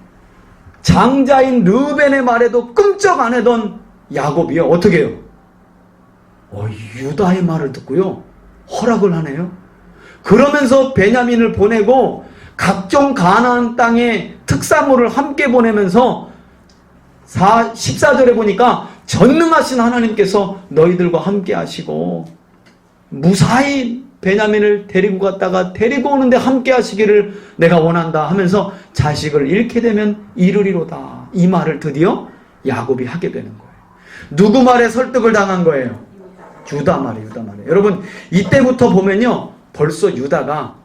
장자인 르우벤의 말에도 끔찍 안 하던 야곱이요 어떻게 해요? 유다의 말을 듣고요 허락을 하네요. 그러면서 베냐민을 보내고 각종 가나안 땅의 특산물을 함께 보내면서 14절에 보니까 전능하신 하나님께서 너희들과 함께 하시고 무사히 베냐민을 데리고 갔다가 데리고 오는데 함께 하시기를 내가 원한다 하면서 자식을 잃게 되면 이르리로다. 이 말을 드디어 야곱이 하게 되는 거예요. 누구 말에 설득을 당한 거예요? 유다 말이에요. 유다 말이에요. 여러분 이때부터 보면요 벌써 유다가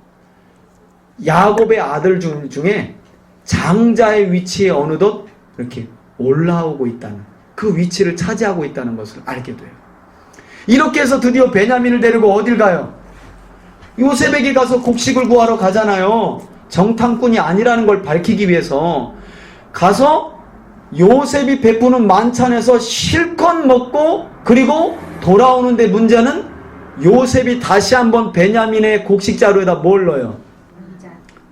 야곱의 아들 중에 장자의 위치에 어느덧 이렇게 올라오고 있다는, 그 위치를 차지하고 있다는 것을 알게 돼요. 이렇게 해서 드디어 베냐민을 데리고 어딜 가요? 요셉에게 가서 곡식을 구하러 가잖아요. 정탐꾼이 아니라는 걸 밝히기 위해서 가서 요셉이 베푸는 만찬에서 실컷 먹고, 그리고 돌아오는데 문제는 요셉이 다시 한번 베냐민의 곡식자루에다 뭘 넣어요?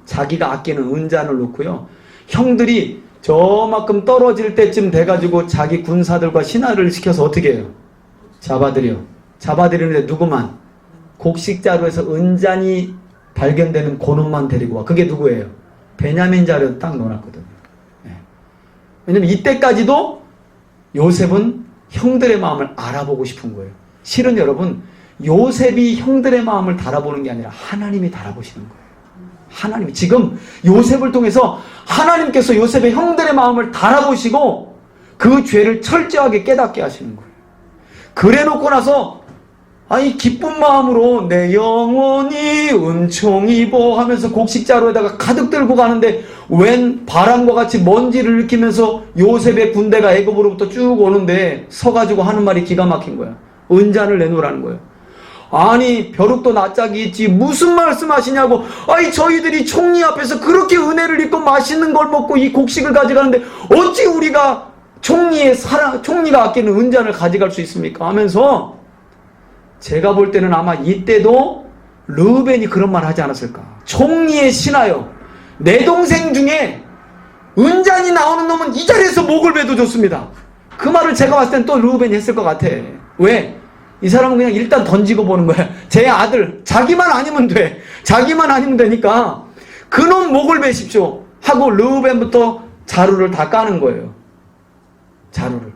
자기가 아끼는 은잔을 넣고요. 형들이 저만큼 떨어질 때쯤 돼가지고 자기 군사들과 신하를 시켜서 어떻게 해요? 잡아들이는데 누구만? 곡식자루에서 은잔이 발견되는 고놈만 데리고 와. 그게 누구예요? 베냐민 자루에 딱 넣어놨거든요. 네. 왜냐면 이때까지도 요셉은 형들의 마음을 알아보고 싶은 거예요. 실은 여러분 요셉이 형들의 마음을 달아보는 게 아니라 하나님이 달아보시는 거예요. 하나님이 지금 요셉을 통해서 하나님께서 요셉의 형들의 마음을 달아보시고 그 죄를 철저하게 깨닫게 하시는 거예요. 그래 놓고 나서 아니 기쁜 마음으로 내 영혼이 은총 입어 하면서 곡식자루에다가 가득 들고 가는데 웬 바람과 같이 먼지를 일으키면서 요셉의 군대가 애굽으로부터 쭉 오는데 서가지고 하는 말이 기가 막힌 거야. 은잔을 내놓으라는 거예요. 아니 벼룩도 낯짝이 있지 무슨 말씀하시냐고. 아니 저희들이 총리 앞에서 그렇게 은혜를 입고 맛있는 걸 먹고 이 곡식을 가져가는데 어찌 우리가 총리가 아끼는 은잔을 가져갈 수 있습니까? 하면서 제가 볼 때는 아마 이때도 르우벤이 그런 말 하지 않았을까. 총리의 신하여 내 동생 중에 은잔이 나오는 놈은 이 자리에서 목을 베도 좋습니다. 그 말을 제가 봤을 땐 또 르우벤이 했을 것 같아. 왜? 이 사람은 그냥 일단 던지고 보는 거야. 제 아들 자기만 아니면 돼. 자기만 아니면 되니까 그놈 목을 베십시오 하고 르우벤부터 자루를 다 까는 거예요. 자루를.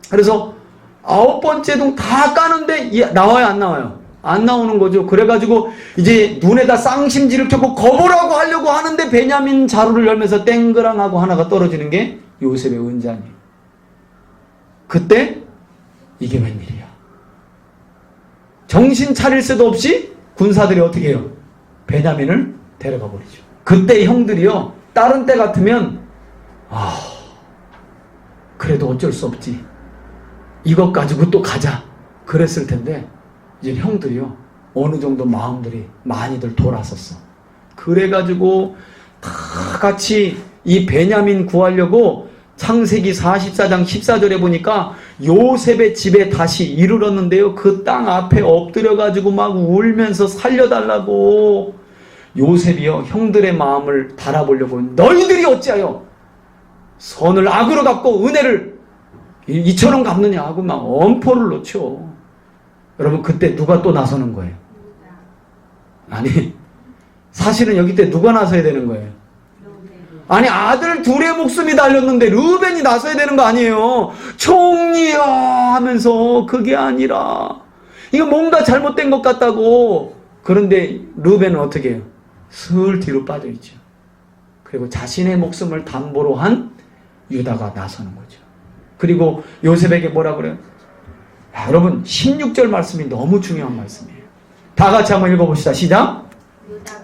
그래서 9번째 동 다 까는데 나와요 안 나와요? 안 나오는 거죠. 그래가지고 이제 눈에다 쌍심지를 켜고 거보라고 하려고 하는데 베냐민 자루를 열면서 땡그랑하고 하나가 떨어지는 게 요셉의 은잔이에요. 그때 이게 웬일이야. 정신 차릴 새도 없이 군사들이 어떻게 해요? 베냐민을 데려가 버리죠. 그때 형들이요 다른 때 같으면 그래도 어쩔 수 없지 이것 가지고 또 가자 그랬을 텐데 이제 형들이요 어느 정도 마음들이 많이들 돌아섰어. 그래가지고 다 같이 이 베냐민 구하려고 창세기 44장 14절에 보니까 요셉의 집에 다시 이르렀는데요. 그 땅 앞에 엎드려가지고 막 울면서 살려달라고. 요셉이요 형들의 마음을 달아보려고 너희들이 어찌하여 선을 악으로 갚고 은혜를 이처럼 갚느냐 하고 막 엄포를 놓죠. 여러분 그때 누가 또 나서는 거예요? 아니 사실은 여기 때 누가 나서야 되는 거예요? 아니 아들 둘의 목숨이 달렸는데 르우벤이 나서야 되는 거 아니에요? 총리야 하면서 그게 아니라 이거 뭔가 잘못된 것 같다고. 그런데 르우벤은 어떻게 해요? 슬 뒤로 빠져있죠. 그리고 자신의 목숨을 담보로 한 유다가 나서는 거죠. 그리고 요셉에게 뭐라 그래요? 여러분 16절 말씀이 너무 중요한 말씀이에요. 다 같이 한번 읽어봅시다. 시작.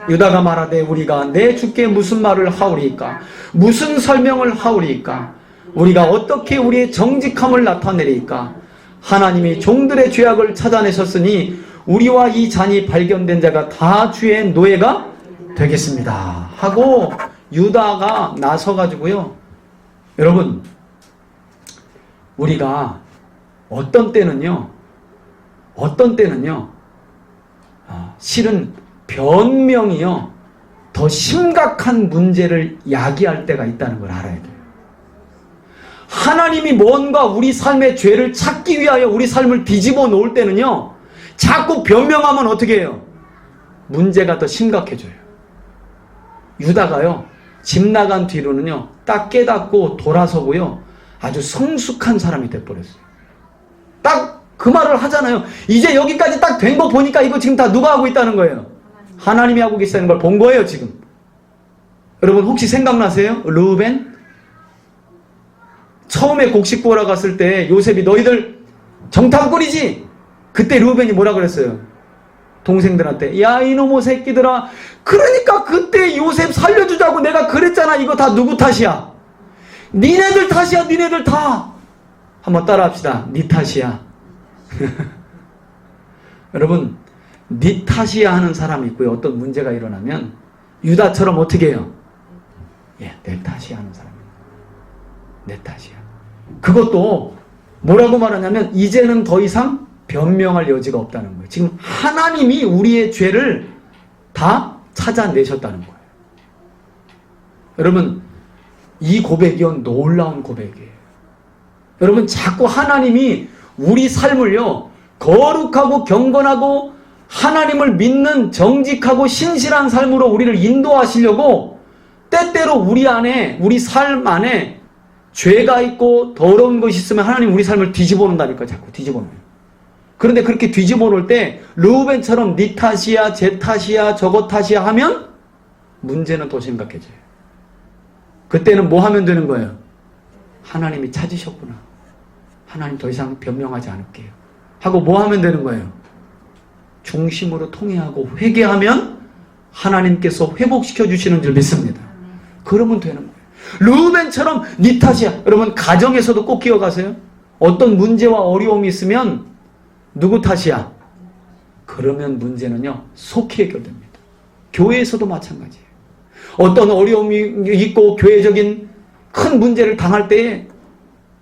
유다가 말하되 우리가 내 주께 무슨 말을 하오리이까? 무슨 설명을 하오리이까? 우리가 어떻게 우리의 정직함을 나타내리이까? 하나님이 종들의 죄악을 찾아내셨으니 우리와 이 잔이 발견된 자가 다 주의 노예가 되겠습니다 하고 유다가 나서가지고요. 여러분 우리가 어떤 때는요 실은 변명이요 더 심각한 문제를 야기할 때가 있다는 걸 알아야 돼요. 하나님이 뭔가 우리 삶의 죄를 찾기 위하여 우리 삶을 뒤집어 놓을 때는요 자꾸 변명하면 어떻게 해요? 문제가 더 심각해져요. 유다가요 집 나간 뒤로는요 딱 깨닫고 돌아서고요 아주 성숙한 사람이 돼버렸어요. 딱 그 말을 하잖아요. 이제 여기까지 딱 된 거 보니까 이거 지금 다 누가 하고 있다는 거예요? 하나님이 하고 계시다는 걸 본 거예요, 지금. 여러분 혹시 생각나세요? 르우벤? 처음에 곡식 구하러 갔을 때 요셉이 너희들 정탐꾼이지? 그때 르우벤이 뭐라 그랬어요? 동생들한테 야 이놈의 새끼들아, 그러니까 그때 요셉 살려주자고 내가 그랬잖아. 이거 다 누구 탓이야? 니네들 탓이야. 니네들 다. 한번 따라합시다. 니 탓이야. 여러분 니 탓이야 하는 사람이 있고요. 어떤 문제가 일어나면 유다처럼 어떻게 해요? 예, 내 탓이야 하는 사람입니다. 내 탓이야. 그것도 뭐라고 말하냐면 이제는 더 이상 변명할 여지가 없다는 거예요. 지금 하나님이 우리의 죄를 다 찾아내셨다는 거예요. 여러분 이 고백이요 놀라운 고백이에요. 여러분 자꾸 하나님이 우리 삶을요 거룩하고 경건하고 하나님을 믿는 정직하고 신실한 삶으로 우리를 인도하시려고 때때로 우리 안에 우리 삶 안에 죄가 있고 더러운 것이 있으면 하나님 우리 삶을 뒤집어 놓는다니까. 자꾸 뒤집어 놓아요. 그런데 그렇게 뒤집어 놓을 때 르우벤처럼 네 탓이야 제 탓이야 저거 탓이야 하면 문제는 더 심각해져요. 그때는 뭐 하면 되는 거예요? 하나님이 찾으셨구나. 하나님 더 이상 변명하지 않을게요. 하고 뭐 하면 되는 거예요? 중심으로 통회하고 회개하면 하나님께서 회복시켜 주시는 줄 믿습니다. 그러면 되는 거예요. 르우벤처럼 네 탓이야. 여러분 가정에서도 꼭 기억하세요. 어떤 문제와 어려움이 있으면 누구 탓이야? 그러면 문제는요 속히 해결됩니다. 교회에서도 마찬가지예요. 어떤 어려움이 있고 교회적인 큰 문제를 당할 때에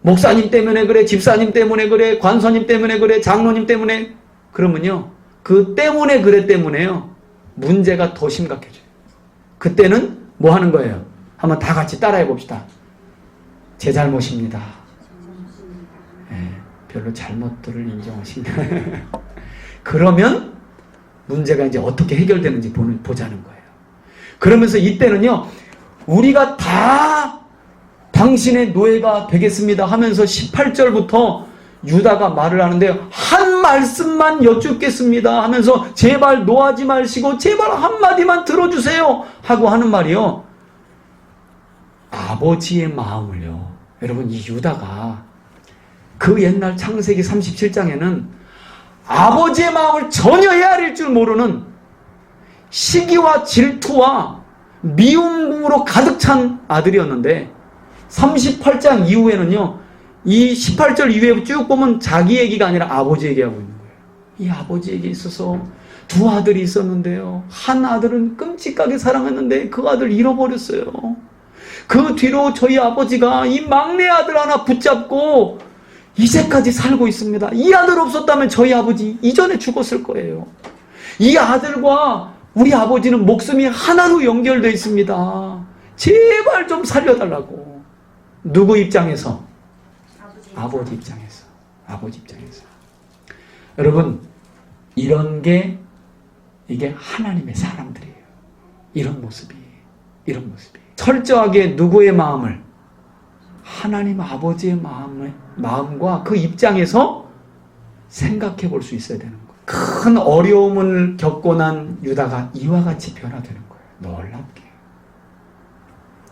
목사님 때문에 그래, 집사님 때문에 그래, 관서님 때문에 그래, 장로님 때문에 그러면요 그 때문에 그래 때문에요 문제가 더 심각해져요. 그때는 뭐 하는 거예요? 한번 다 같이 따라해 봅시다. 제 잘못입니다. 네, 별로 잘못들을 인정하시냐. 그러면 문제가 이제 어떻게 해결되는지 보자는 거예요. 그러면서 이때는요 우리가 다 당신의 노예가 되겠습니다 하면서 18절부터 유다가 말을 하는데요. 한 말씀만 여쭙겠습니다 하면서 제발 노하지 마시고 제발 한마디만 들어주세요 하고 하는 말이요. 아버지의 마음을요. 여러분 이 유다가 그 옛날 창세기 37장에는 아버지의 마음을 전혀 헤아릴 줄 모르는 시기와 질투와 미움으로 가득 찬 아들이었는데 38장 이후에는요 이 18절 이후에 쭉 보면 자기 얘기가 아니라 아버지 얘기하고 있는 거예요. 이 아버지에게 있어서 두 아들이 있었는데요 한 아들은 끔찍하게 사랑했는데 그 아들 잃어버렸어요. 그 뒤로 저희 아버지가 이 막내 아들 하나 붙잡고 이제까지 살고 있습니다. 이 아들 없었다면 저희 아버지 이전에 죽었을 거예요. 이 아들과 우리 아버지는 목숨이 하나로 연결되어 있습니다. 제발 좀 살려달라고. 누구 입장에서? 아버지 입장에서. 아버지 입장에서. 여러분 이런 게 이게 하나님의 사람들이에요. 이런 모습이에요. 이런 모습이에요. 철저하게 누구의 마음을? 하나님 아버지의 마음과 그 입장에서 생각해 볼 수 있어야 되는 거예요. 큰 어려움을 겪고 난 유다가 이와 같이 변화되는 거예요. 놀랍게.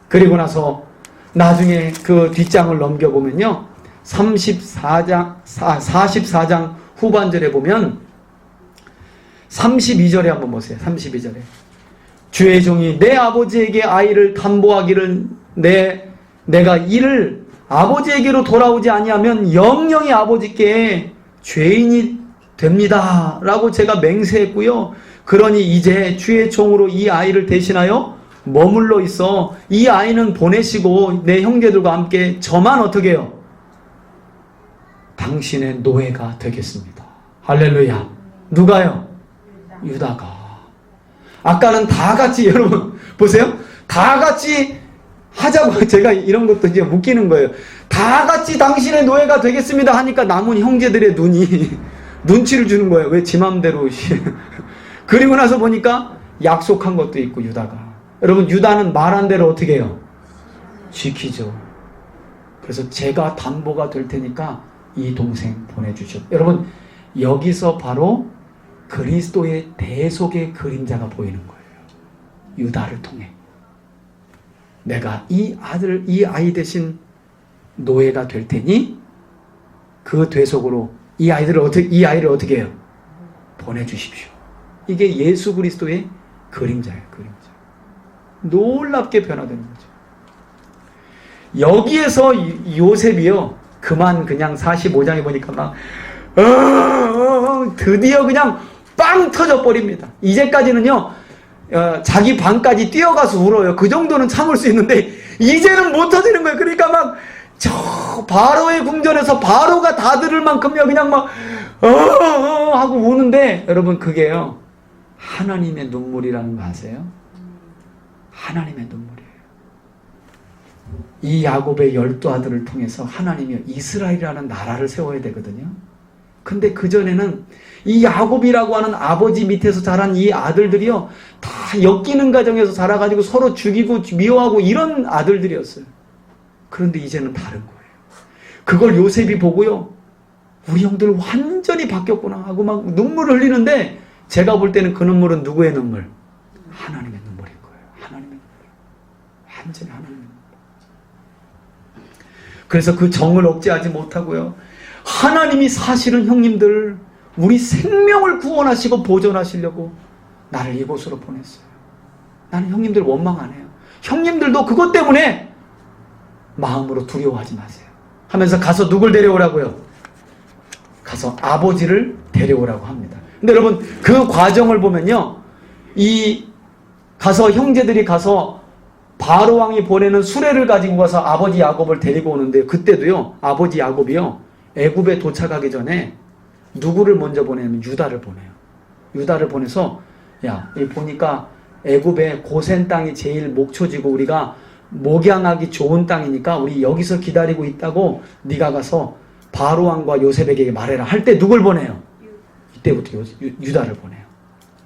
그리고 나서 나중에 그 뒷장을 넘겨보면요 44장 후반절에 보면 32절에 한번 보세요. 32절에 주의 종이 내 아버지에게 아이를 담보하기를 내가 이를 아버지에게로 돌아오지 아니하면 영영이 아버지께 죄인이 됩니다 라고 제가 맹세했고요. 그러니 이제 주의 종으로 이 아이를 대신하여 머물러 있어 이 아이는 보내시고 내 형제들과 함께 저만 어떻게 해요? 당신의 노예가 되겠습니다. 할렐루야. 누가요? 유다가. 아까는 다 같이 여러분 보세요. 다 같이 하자고 제가 이런 것도 이제 웃기는 거예요. 다 같이 당신의 노예가 되겠습니다 하니까 남은 형제들의 눈이 눈치를 주는 거예요. 왜 지 맘대로. 그리고 나서 보니까 약속한 것도 있고 유다가. 여러분 유다는 말한 대로 어떻게 해요? 지키죠. 그래서 제가 담보가 될 테니까 이 동생 보내주셨. 여러분, 여기서 바로 그리스도의 대속의 그림자가 보이는 거예요. 유다를 통해. 내가 이 아이 대신 노예가 될 테니 그 대속으로 이 아이를 어떻게 해요? 보내주십시오. 이게 예수 그리스도의 그림자예요. 그림자. 놀랍게 변화되는 거죠. 여기에서 요셉이요, 그만 그냥 45장에 보니까 막 드디어 그냥 빵 터져 버립니다. 이제까지는요, 자기 방까지 뛰어가서 울어요. 그 정도는 참을 수 있는데 이제는 못 터지는 거예요. 그러니까 막 저 바로의 궁전에서 바로가 다 들을 만큼요, 그냥 막 하고 우는데, 여러분, 그게요 하나님의 눈물이라는 거 아세요? 하나님의 눈물이에요. 이 야곱의 12 아들을 통해서 하나님이 이스라엘이라는 나라를 세워야 되거든요. 근데 그전에는 이 야곱이라고 하는 아버지 밑에서 자란 이 아들들이요, 다 엮이는 가정에서 자라가지고 서로 죽이고 미워하고 이런 아들들이었어요. 그런데 이제는 다른 거예요. 그걸 요셉이 보고요, 우리 형들 완전히 바뀌었구나 하고 막 눈물을 흘리는데, 제가 볼 때는 그 눈물은 누구의 눈물? 하나님의 눈물인 거예요. 하나님의 눈물. 완전히 하나님의 눈물. 그래서 그 정을 억제하지 못하고요, 하나님이 사실은 형님들 우리 생명을 구원하시고 보존하시려고 나를 이곳으로 보냈어요. 나는 형님들 원망 안 해요. 형님들도 그것 때문에 마음으로 두려워하지 마세요 하면서 가서 누굴 데려오라고요? 가서 아버지를 데려오라고 합니다. 근데 여러분, 그 과정을 보면요, 이 가서 형제들이 가서 바로 왕이 보내는 수레를 가지고 가서 아버지 야곱을 데리고 오는데, 그때도요 아버지 야곱이요 애굽에 도착하기 전에 누구를 먼저 보내냐면 유다를 보내요. 유다를 보내서, 야, 이 보니까 애굽의 고센 땅이 제일 목초지고 우리가 목양하기 좋은 땅이니까 우리 여기서 기다리고 있다고 네가 가서 바로 왕과 요셉에게 말해라 할 때 누굴 보내요? 이때부터 유다를 보내요.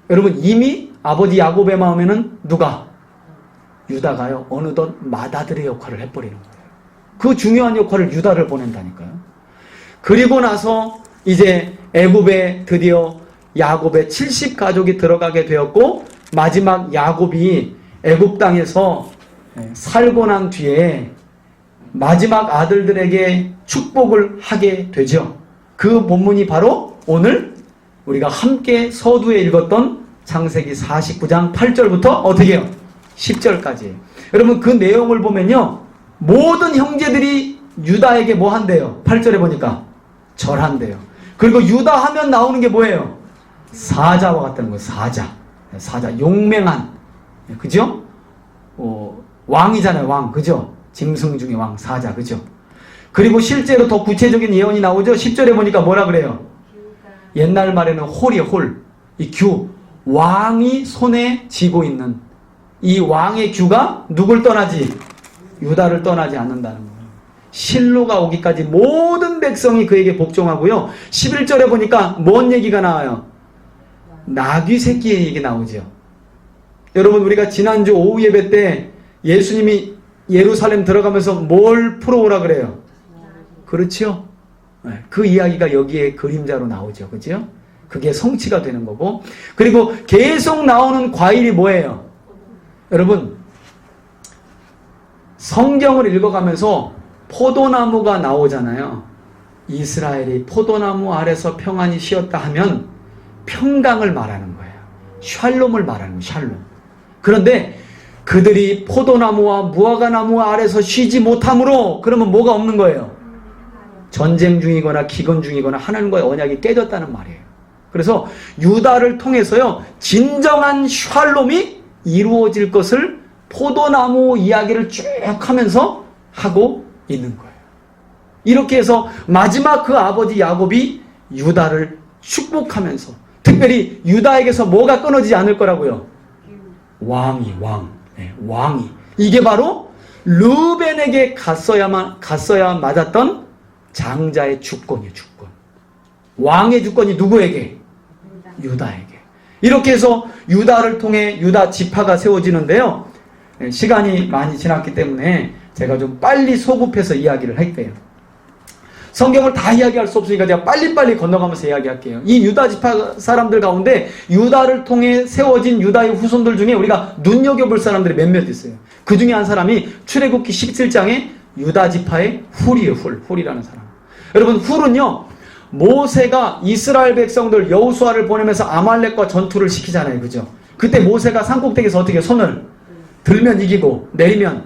여러분, 이미 아버지 야곱의 마음에는 누가? 유다가요 어느덧 맏아들의 역할을 해버리는 거예요. 그 중요한 역할을 유다를 보낸다니까요. 그리고 나서 이제 애굽에 드디어 야곱의 70가족이 들어가게 되었고, 마지막 야곱이 애굽 땅에서 살고 난 뒤에 마지막 아들들에게 축복을 하게 되죠. 그 본문이 바로 오늘 우리가 함께 서두에 읽었던 창세기 49장 8절부터 어떻게 해요? 10절까지. 여러분, 그 내용을 보면요, 모든 형제들이 유다에게 뭐 한대요? 8절에 보니까 절한대요. 그리고 유다 하면 나오는 게 뭐예요? 사자와 같다는 거예요. 사자, 용맹한, 그죠? 왕이잖아요, 왕, 그죠? 짐승 중에 왕, 사자, 그죠? 그리고 실제로 더 구체적인 예언이 나오죠. 10절에 보니까 뭐라 그래요? 옛날 말에는 홀이에요, 홀. 이 규, 왕이 손에 쥐고 있는 이 왕의 규가 누굴 떠나지? 유다를 떠나지 않는다는 거예요. 실로가 오기까지 모든 백성이 그에게 복종하고요. 11절에 보니까 뭔 얘기가 나와요? 나귀 새끼의 얘기 나오죠. 여러분, 우리가 지난주 오후 예배 때 예수님이 예루살렘 들어가면서 뭘 풀어오라 그래요? 그렇죠? 그 이야기가 여기에 그림자로 나오죠. 그죠? 그게 성취가 되는 거고, 그리고 계속 나오는 과일이 뭐예요? 여러분, 성경을 읽어가면서 포도나무가 나오잖아요. 이스라엘이 포도나무 아래서 평안히 쉬었다 하면 평강을 말하는 거예요. 샬롬을 말하는 거예요. 샬롬. 그런데 그들이 포도나무와 무화과나무 아래서 쉬지 못함으로, 그러면 뭐가 없는 거예요? 전쟁 중이거나 기근 중이거나 하나님과의 언약이 깨졌다는 말이에요. 그래서 유다를 통해서요, 진정한 샬롬이 이루어질 것을 포도나무 이야기를 쭉 하면서 하고 있는 거예요. 이렇게 해서 마지막 그 아버지 야곱이 유다를 축복하면서, 특별히 유다에게서 뭐가 끊어지지 않을 거라고요? 왕이. 이게 바로 르벤에게 갔어야 맞았던 장자의 주권이에요, 주권. 왕의 주권이 누구에게? 유다에게. 이렇게 해서 유다를 통해 유다 지파가 세워지는데요. 시간이 많이 지났기 때문에 제가 좀 빨리 소급해서 이야기를 할게요. 성경을 다 이야기할 수 없으니까 제가 빨리빨리 건너가면서 이야기할게요. 이 유다 지파 사람들 가운데 유다를 통해 세워진 유다의 후손들 중에 우리가 눈여겨볼 사람들이 몇몇 있어요. 그 중에 한 사람이 출애굽기 17장에 유다 지파의 훌이에요. 훌이라는 사람. 여러분, 훌은요, 모세가 이스라엘 백성들 여호수아를 보내면서 아말렉과 전투를 시키잖아요. 그죠? 그때 모세가 산꼭대기에서 어떻게 손을 들면 이기고 내리면,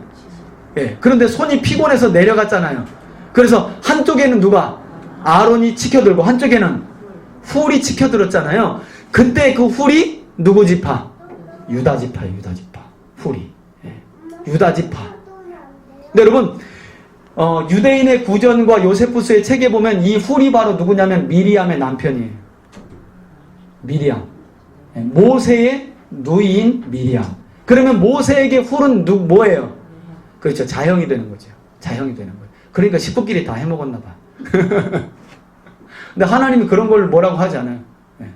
예. 그런데 손이 피곤해서 내려갔잖아요. 그래서 한쪽에는 누가? 아론이 치켜들고 한쪽에는 훌이 치켜들었잖아요. 그때 그 훌이 누구 지파? 유다 지파예요. 유다 지파. 훌이. 예. 유다 지파. 근데 여러분, 유대인의 구전과 요세푸스의 책에 보면 이 훌이 바로 누구냐면 미리암의 남편이에요. 미리암. 예. 모세의 누이인 미리암. 그러면 모세에게 훌은 뭐예요? 그렇죠. 자형이 되는 거죠. 자형이 되는 거예요. 그러니까 식구끼리 다 해먹었나 봐. 근데 하나님이 그런 걸 뭐라고 하지 않아요. 네.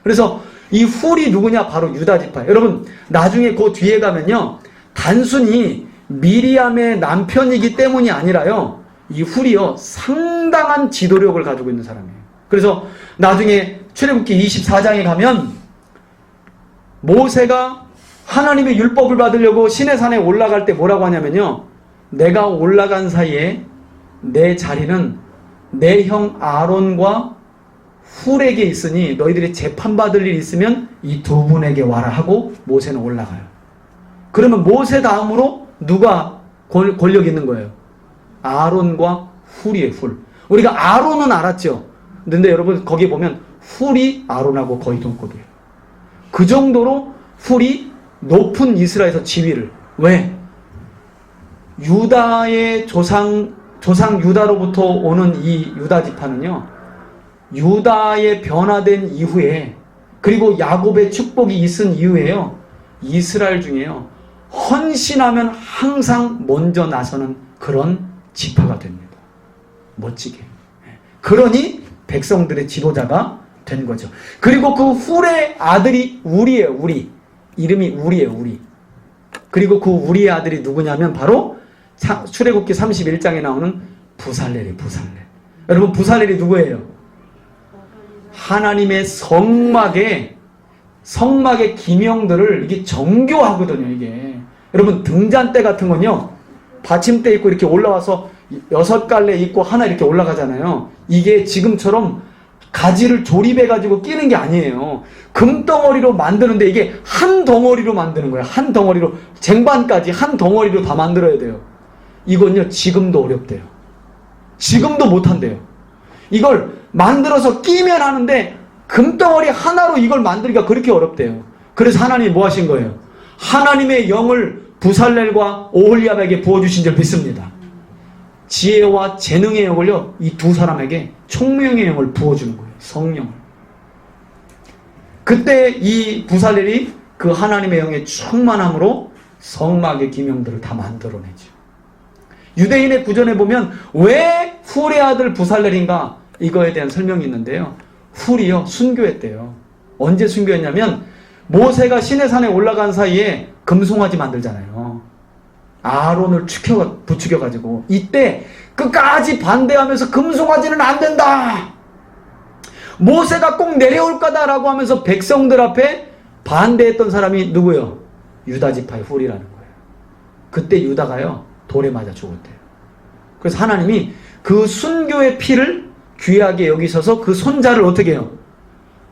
그래서 이 훌이 누구냐? 바로 유다 지파. 여러분, 나중에 그 뒤에 가면요, 단순히 미리암의 남편이기 때문이 아니라요, 이 훌이요 상당한 지도력을 가지고 있는 사람이에요. 그래서 나중에 출애굽기 24장에 가면 모세가 하나님의 율법을 받으려고 시내산에 올라갈 때 뭐라고 하냐면요, 내가 올라간 사이에 내 자리는 내 형 아론과 훌에게 있으니 너희들이 재판받을 일 있으면 이 두 분에게 와라 하고 모세는 올라가요. 그러면 모세 다음으로 누가 권력 있는 거예요? 아론과 훌이에요. 훌. 우리가 아론은 알았죠. 근데 여러분 거기 보면 훌이 아론하고 거의 동급이에요. 그 정도로 훌이 높은 이스라엘에서 지위를. 왜? 유다의 조상 유다로부터 오는 이 유다 지파는요, 유다의 변화된 이후에, 그리고 야곱의 축복이 있은 이후에요, 이스라엘 중에요, 헌신하면 항상 먼저 나서는 그런 지파가 됩니다. 멋지게. 그러니 백성들의 지도자가 된 거죠. 그리고 그 훌의 아들이 우리예요. 우리. 이름이 우리예요. 우리. 그리고 그 우리의 아들이 누구냐면 바로 출애굽기 31장에 나오는 부살렐이 부살렐. 여러분, 부살렐이 누구예요? 하나님의 성막의 기명들을 이게 정교하거든요. 이게 여러분, 등잔대 같은 건요, 받침대 있고 이렇게 올라와서 6갈래 있고 하나 이렇게 올라가잖아요. 이게 지금처럼 가지를 조립해 가지고 끼는 게 아니에요. 금덩어리로 만드는데 이게 한 덩어리로 만드는 거예요. 한 덩어리로, 쟁반까지 한 덩어리로 다 만들어야 돼요. 이건요, 지금도 어렵대요. 지금도 못한대요. 이걸 만들어서 끼면 하는데 금덩어리 하나로 이걸 만들기가 그렇게 어렵대요. 그래서 하나님이 뭐 하신 거예요? 하나님의 영을 부살렐과 오홀리압에게 부어주신 줄 믿습니다. 지혜와 재능의 영을요, 이 두 사람에게 총명의 영을 부어주는 거예요. 성령을. 그때 이 부살렐이 그 하나님의 영의 충만함으로 성막의 기명들을 다 만들어내죠. 유대인의 구전에 보면 왜 훌의 아들 부살렐인가, 이거에 대한 설명이 있는데요. 훌이요, 순교했대요. 언제 순교했냐면 모세가 시내산에 올라간 사이에 금송아지 만들잖아요. 아론을 부추겨가지고 이때 끝까지 반대하면서 금송아지는 안 된다, 모세가 꼭 내려올 거다라고 하면서 백성들 앞에 반대했던 사람이 누구요? 유다 지파의 훌이라는 거예요. 그때 유다가요, 돌에 맞아 죽었대요. 그래서 하나님이 그 순교의 피를 귀하게 여기셔서 그 손자를 어떻게 해요?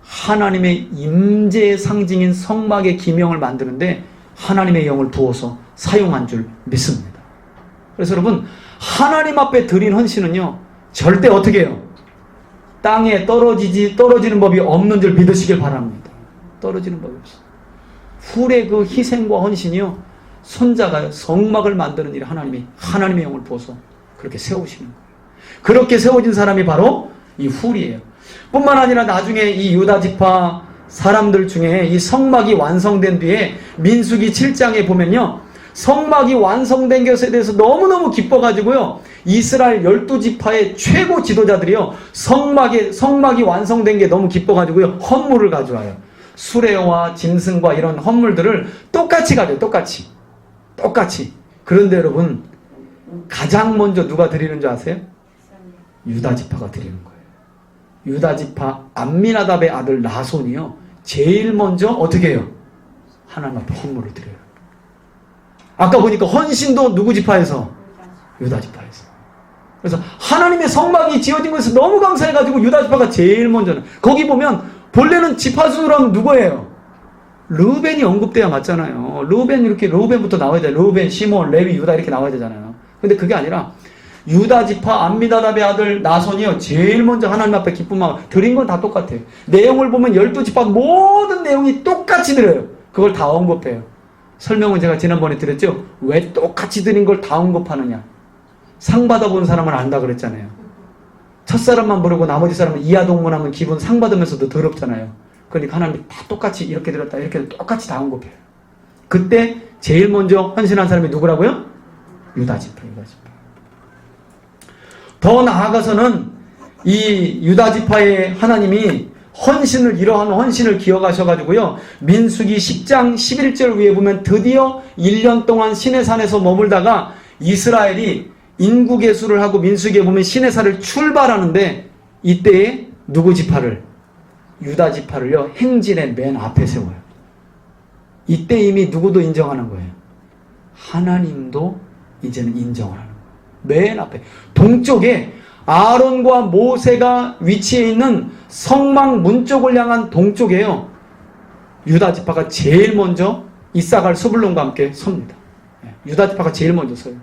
하나님의 임재의 상징인 성막의 기명을 만드는데 하나님의 영을 부어서 사용한 줄 믿습니다. 그래서 여러분, 하나님 앞에 드린 헌신은요, 절대 어떻게 해요? 땅에 떨어지는 법이 없는 줄 믿으시길 바랍니다. 떨어지는 법이 없어요. 훌의 그 희생과 헌신이요, 손자가 성막을 만드는 일에 하나님의 영을 부어서 그렇게 세우시는 거예요. 그렇게 세워진 사람이 바로 이 훌이에요. 뿐만 아니라 나중에 이 유다 지파 사람들 중에 이 성막이 완성된 뒤에 민수기 7장에 보면요, 성막이 완성된 것에 대해서 너무너무 기뻐가지고요, 이스라엘 12지파의 최고 지도자들이요, 성막이 완성된 게 너무 기뻐가지고요, 헌물을 가져와요. 수레와 짐승과 이런 헌물들을 똑같이 가져요. 똑같이. 그런데 여러분, 가장 먼저 누가 드리는 줄 아세요? 유다 지파가 드리는 거예요. 유다 지파 암미나답의 아들 나손이요, 제일 먼저 어떻게 해요? 하나님 앞에 헌물을 드려요. 아까 보니까 헌신도 누구 지파에서? 유다 지파에서. 그래서 하나님의 성막이 지어진 것에서 너무 감사해가지고 유다 지파가 제일 먼저는, 거기 보면 본래는 지파 순으로 하면 누구예요? 르우벤이 언급돼야 맞잖아요. 르우벤, 이렇게 르우벤부터 나와야 돼요. 르우벤, 시몬, 레위, 유다 이렇게 나와야 되잖아요. 근데 그게 아니라 유다 지파 암미다답의 아들 나손이요, 제일 먼저 하나님 앞에 기쁜 마음 드린 건 다 똑같아요. 내용을 보면 12지파 모든 내용이 똑같이 드려요. 그걸 다 언급해요. 설명은 제가 지난번에 드렸죠. 왜 똑같이 드린 걸 다 언급하느냐. 상 받아본 사람은 안다 그랬잖아요. 첫사람만 부르고 나머지 사람은 이하동문하면 기분 상 받으면서도 더럽잖아요. 그러니까 하나님이 다 똑같이 이렇게 드렸다 이렇게 똑같이 다 언급해요. 그때 제일 먼저 헌신한 사람이 누구라고요? 유다지파. 더 나아가서는 이 유다지파의 하나님이 헌신을, 이러한 헌신을 기억하셔가지고요, 민수기 10장 11절 위에 보면 드디어 1년 동안 시내산에서 머물다가 이스라엘이 인구개수를 하고 민수기에 보면 시내산을 출발하는데, 이때에 누구 지파를? 유다 지파를요, 행진의 맨 앞에 세워요. 이때 이미 누구도 인정하는 거예요. 하나님도 이제는 인정을 하는 거예요. 맨 앞에 동쪽에 아론과 모세가 위치해 있는 성막 문 쪽을 향한 동쪽에요, 유다 지파가 제일 먼저 이사갈 스불론과 함께 섭니다. 유다 지파가 제일 먼저 서요.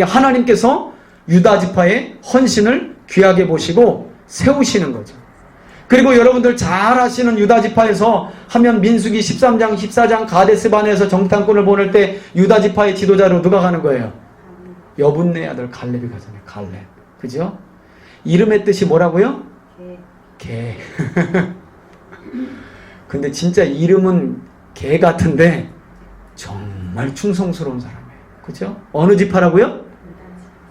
하나님께서 유다 지파의 헌신을 귀하게 보시고 세우시는 거죠. 그리고 여러분들 잘 아시는 유다 지파에서 하면 민수기 13장 14장 가데스 바네에서 정탐꾼을 보낼 때 유다 지파의 지도자로 누가 가는 거예요? 여분네 아들 갈렙이 가잖아요. 갈렙. 그죠? 이름의 뜻이 뭐라고요? 개. 근데 진짜 이름은 개 같은데 정말 충성스러운 사람이에요. 그죠? 어느 지파라고요?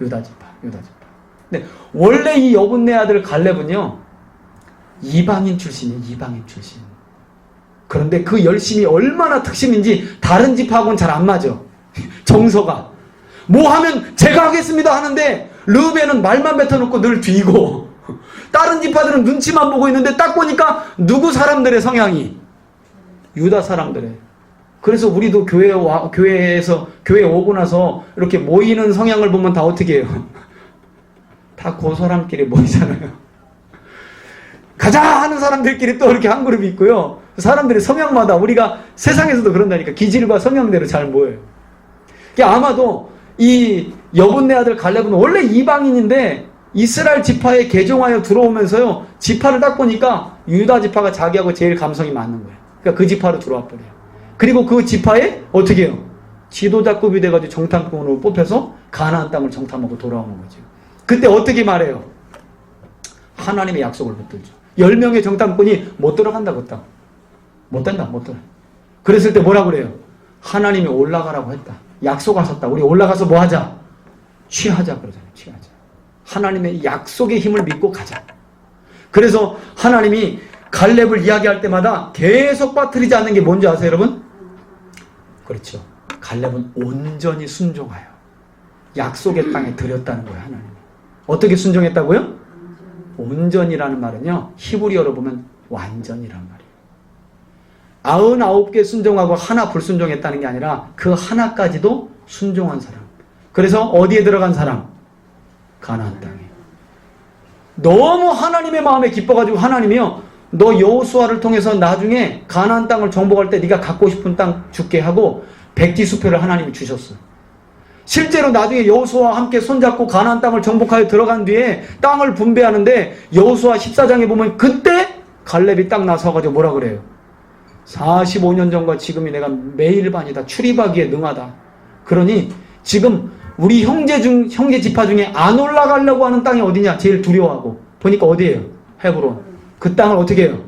유다 지파. 근데 원래 이 여분네 아들 갈렙은요, 이방인 출신이에요. 이방인 출신. 그런데 그 열심이 얼마나 특심인지 다른 지파하고는 잘 안 맞아. 정서가. 뭐 하면 제가 하겠습니다 하는데 르우벤은 말만 뱉어놓고 늘 뒤고, 다른 지파들은 눈치만 보고 있는데 딱 보니까 누구 사람들의 성향이? 유다 사람들의. 그래서 우리도 교회에서 교회 오고 나서 이렇게 모이는 성향을 보면 다 어떻게 해요? 다 그 사람끼리 모이잖아요. 가자 하는 사람들끼리 또 이렇게 한 그룹이 있고요. 사람들의 성향마다, 우리가 세상에서도 그런다니까, 기질과 성향대로 잘 모여요. 아마도 이 여분네 아들 갈렙은 원래 이방인인데 이스라엘 지파에 개종하여 들어오면서요, 지파를 딱 보니까 유다 지파가 자기하고 제일 감성이 맞는 거예요. 그러니까 그 지파로 들어와 버려요. 그리고 그 지파에 어떻게 해요? 지도자급이 돼가지고 정탐꾼으로 뽑혀서 가나안 땅을 정탐하고 돌아오는 거죠. 그때 어떻게 말해요? 하나님의 약속을 붙들죠. 10명의 정탐꾼이 못 들어간다, 그 땅. 못 된다. 그랬을 때 뭐라고 그래요? 하나님이 올라가라고 했다. 약속하셨다. 우리 올라가서 뭐 하자? 취하자 그러잖아요. 취하자. 하나님의 약속의 힘을 믿고 가자. 그래서 하나님이 갈렙을 이야기할 때마다 계속 빠뜨리지 않는 게 뭔지 아세요, 여러분? 그렇죠. 갈렙은 온전히 순종하여 약속의 땅에 들였다는 거예요, 하나님. 어떻게 순종했다고요? 온전이라는 말은요, 히브리어로 보면 완전이란 말이에요. 99개 순종하고 하나 불순종했다는 게 아니라 그 하나까지도 순종한 사람. 그래서 어디에 들어간 사람? 가나안 땅에. 너무 하나님의 마음에 기뻐가지고 하나님이요, 너 여호수아를 통해서 나중에 가나안 땅을 정복할 때 네가 갖고 싶은 땅 줄게 하고 백지수표를 하나님이 주셨어요. 실제로 나중에 여호수아와 함께 손잡고 가나안 땅을 정복하여 들어간 뒤에 땅을 분배하는데 여호수아 14장에 보면 그때 갈렙이 딱 나서가지고 뭐라 그래요? 45년 전과 지금이 내가 매일 반이다. 출입하기에 능하다. 그러니 지금 우리 형제 지파 중에 안 올라가려고 하는 땅이 어디냐? 제일 두려워하고. 보니까 어디예요? 헤브론. 그 땅을 어떻게 해요?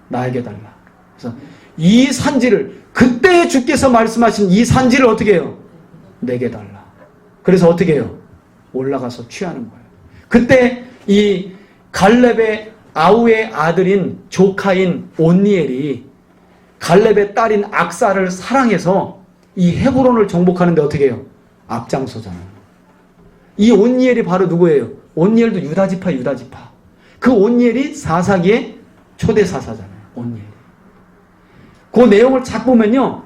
나에게 달라. 그래서 이 산지를, 그때 주께서 말씀하신 이 산지를 어떻게 해요? 내게 달라. 그래서 어떻게 해요? 올라가서 취하는 거예요. 그때 이 갈렙의 아우의 아들인 조카인 온니엘이 갈렙의 딸인 악사를 사랑해서 이 헤브론을 정복하는데 어떻게 해요? 앞장서잖아요. 이 온니엘이 바로 누구예요? 온니엘도 유다지파. 그 온니엘이 사사기의 초대 사사잖아요. 온니엘. 그 내용을 쫙 보면요,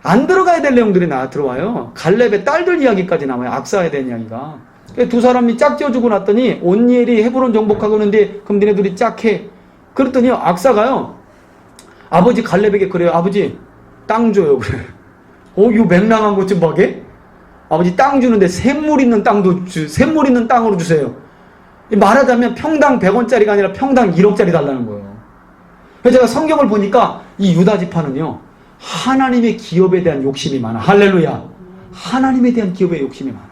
안 들어가야 될 내용들이 들어와요. 갈렙의 딸들 이야기까지 나와요. 악사에 대한 이야기가. 두 사람이 짝지어주고 났더니 온니엘이 헤브론 정복하고 있는데 그럼 니네들이 짝해. 그랬더니 악사가요, 아버지 갈렙에게 그래요. 아버지 땅 줘요. 그래. 이 맹랑한 것 좀 보게. 아버지 땅 주는데 샘물 있는 땅으로 주세요. 말하자면 평당 100원짜리가 아니라 평당 1억짜리 달라는 거예요. 그래서 제가 성경을 보니까 이 유다 지파는요, 하나님의 기업에 대한 욕심이 많아. 할렐루야. 하나님에 대한 기업에 욕심이 많아.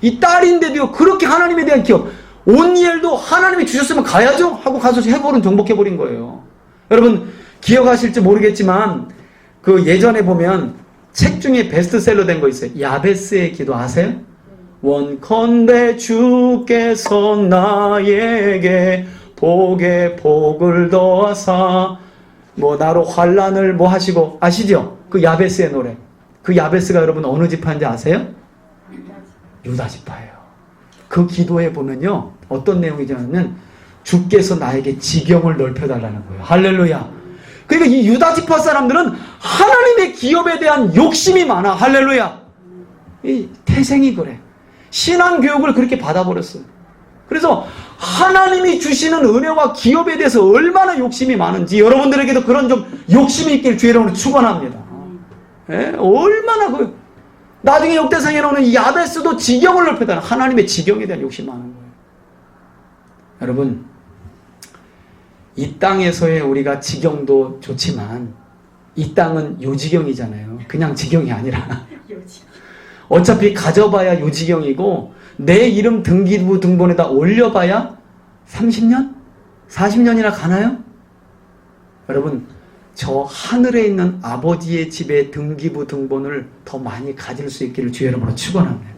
이 딸인데도요, 그렇게 하나님에 대한 기업. 온니엘도 하나님이 주셨으면 가야죠 하고 가서 헤브론 정복해버린 거예요. 여러분 기억하실지 모르겠지만 그 예전에 보면 책 중에 베스트셀러 된 거 있어요. 야베스의 기도 아세요? 원컨대 주께서 나에게 복에 복을 더하사 나로 환난을 하시고, 아시죠? 그 야베스의 노래. 그 야베스가 여러분 어느 지파인지 아세요? 유다 지파예요. 그 기도에 보면요, 어떤 내용이냐면 주께서 나에게 지경을 넓혀달라는 거예요. 할렐루야. 그러니까 이 유다 지파 사람들은 하나님의 기업에 대한 욕심이 많아. 할렐루야. 이 태생이 그래. 신앙 교육을 그렇게 받아버렸어요. 그래서 하나님이 주시는 은혜와 기업에 대해서 얼마나 욕심이 많은지 여러분들에게도 그런 좀 욕심이 있길 주의 이름으로 축원합니다. 얼마나 나중에 역대상에 나오는 이 야베스도 지경을 넓혀달라. 하나님의 지경에 대한 욕심이 많은 거예요. 여러분, 이 땅에서의 우리가 지경도 좋지만 이 땅은 요지경이잖아요. 그냥 지경이 아니라 어차피 가져봐야 요지경이고 내 이름 등기부 등본에다 올려봐야 30년? 40년이나 가나요? 여러분, 저 하늘에 있는 아버지의 집의 등기부 등본을 더 많이 가질 수 있기를 주의 이름으로 축원합니다.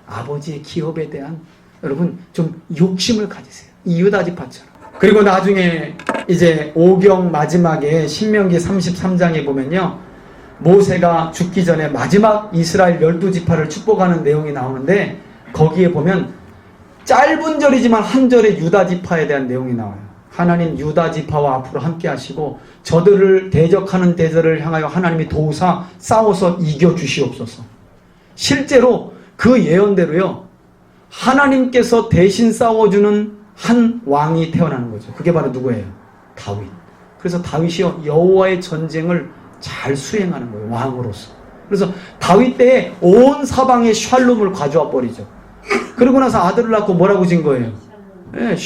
아버지의 기업에 대한 여러분 좀 욕심을 가지세요. 이 유다 지파처럼. 그리고 나중에 이제 5경 마지막에 신명기 33장에 보면요, 모세가 죽기 전에 마지막 이스라엘 12지파를 축복하는 내용이 나오는데 거기에 보면 짧은 절이지만 한 절에 유다 지파에 대한 내용이 나와요. 하나님 유다 지파와 앞으로 함께 하시고 저들을 대적하는 대들을 향하여 하나님이 도우사 싸워서 이겨 주시옵소서. 실제로 그 예언대로요, 하나님께서 대신 싸워주는 한 왕이 태어나는 거죠. 그게 바로 누구예요? 다윗. 그래서 다윗이요, 여호와의 전쟁을 잘 수행하는 거예요. 왕으로서. 그래서 다윗 때에 온 사방에 샬롬을 가져와 버리죠. 그러고 나서 아들을 낳고 뭐라고 진 거예요? 네,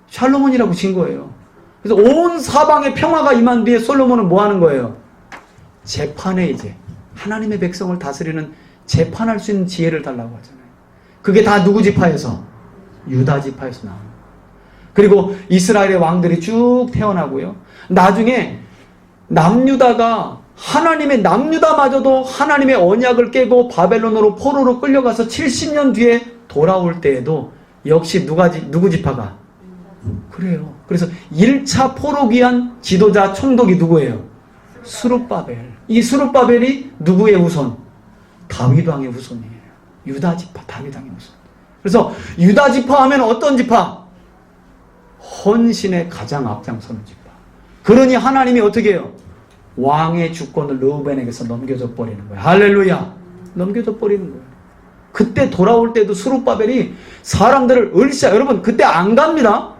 샬롬온이라고 진 거예요. 그래서 온 사방에 평화가 임한 뒤에 솔로몬은 뭐 하는 거예요? 재판에 이제 하나님의 백성을 다스리는 재판할 수 있는 지혜를 달라고 하잖아요. 그게 다 누구 지파에서? 유다 지파에서 나옵니다. 그리고 이스라엘의 왕들이 쭉 태어나고요. 나중에 남유다가 하나님의 남유다마저도 하나님의 언약을 깨고 바벨론으로 포로로 끌려가서 70년 뒤에 돌아올 때에도 역시 누구 지파가? 그래요. 그래서 1차 포로 귀한 지도자 총독이 누구예요? 스룹바벨. 이 스룹바벨이 누구의 후손? 다윗 왕의 후손이에요. 유다 지파, 다윗 왕의 후손. 그래서 유다 지파 하면 어떤 지파? 헌신에 가장 앞장서는 지파. 그러니 하나님이 어떻게 해요? 왕의 주권을 르우벤에게서 넘겨줘 버리는 거예요. 할렐루야. 넘겨줘 버리는 거예요. 그때 돌아올 때도 스룹바벨이 사람들을 여러분 그때 안 갑니다.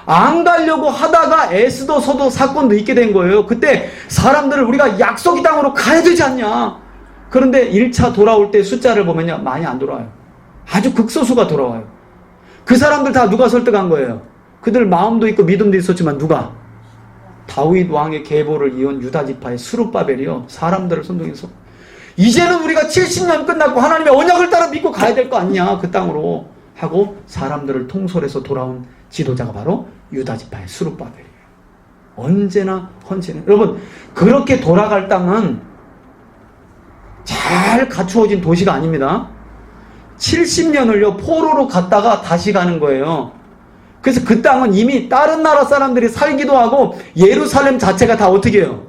안 가려고 하다가 에스더 서도 사건도 있게 된 거예요. 그때 사람들을 우리가 약속의 땅으로 가야 되지 않냐. 그런데 1차 돌아올 때 숫자를 보면요, 많이 안 돌아와요. 아주 극소수가 돌아와요. 그 사람들 다 누가 설득한 거예요? 그들 마음도 있고 믿음도 있었지만 누가? 다윗 왕의 계보를 이은 유다 지파의 스룹바벨이요, 사람들을 선동해서 이제는 우리가 70년 끝났고 하나님의 언약을 따라 믿고 가야 될 거 아니냐, 그 땅으로 하고 사람들을 통솔해서 돌아온 지도자가 바로 유다 지파의 스룹바벨이에요. 언제나 헌신해. 여러분, 그렇게 돌아갈 땅은 잘 갖추어진 도시가 아닙니다. 70년을요 포로로 갔다가 다시 가는 거예요. 그래서 그 땅은 이미 다른 나라 사람들이 살기도 하고 예루살렘 자체가 다 어떻게 해요?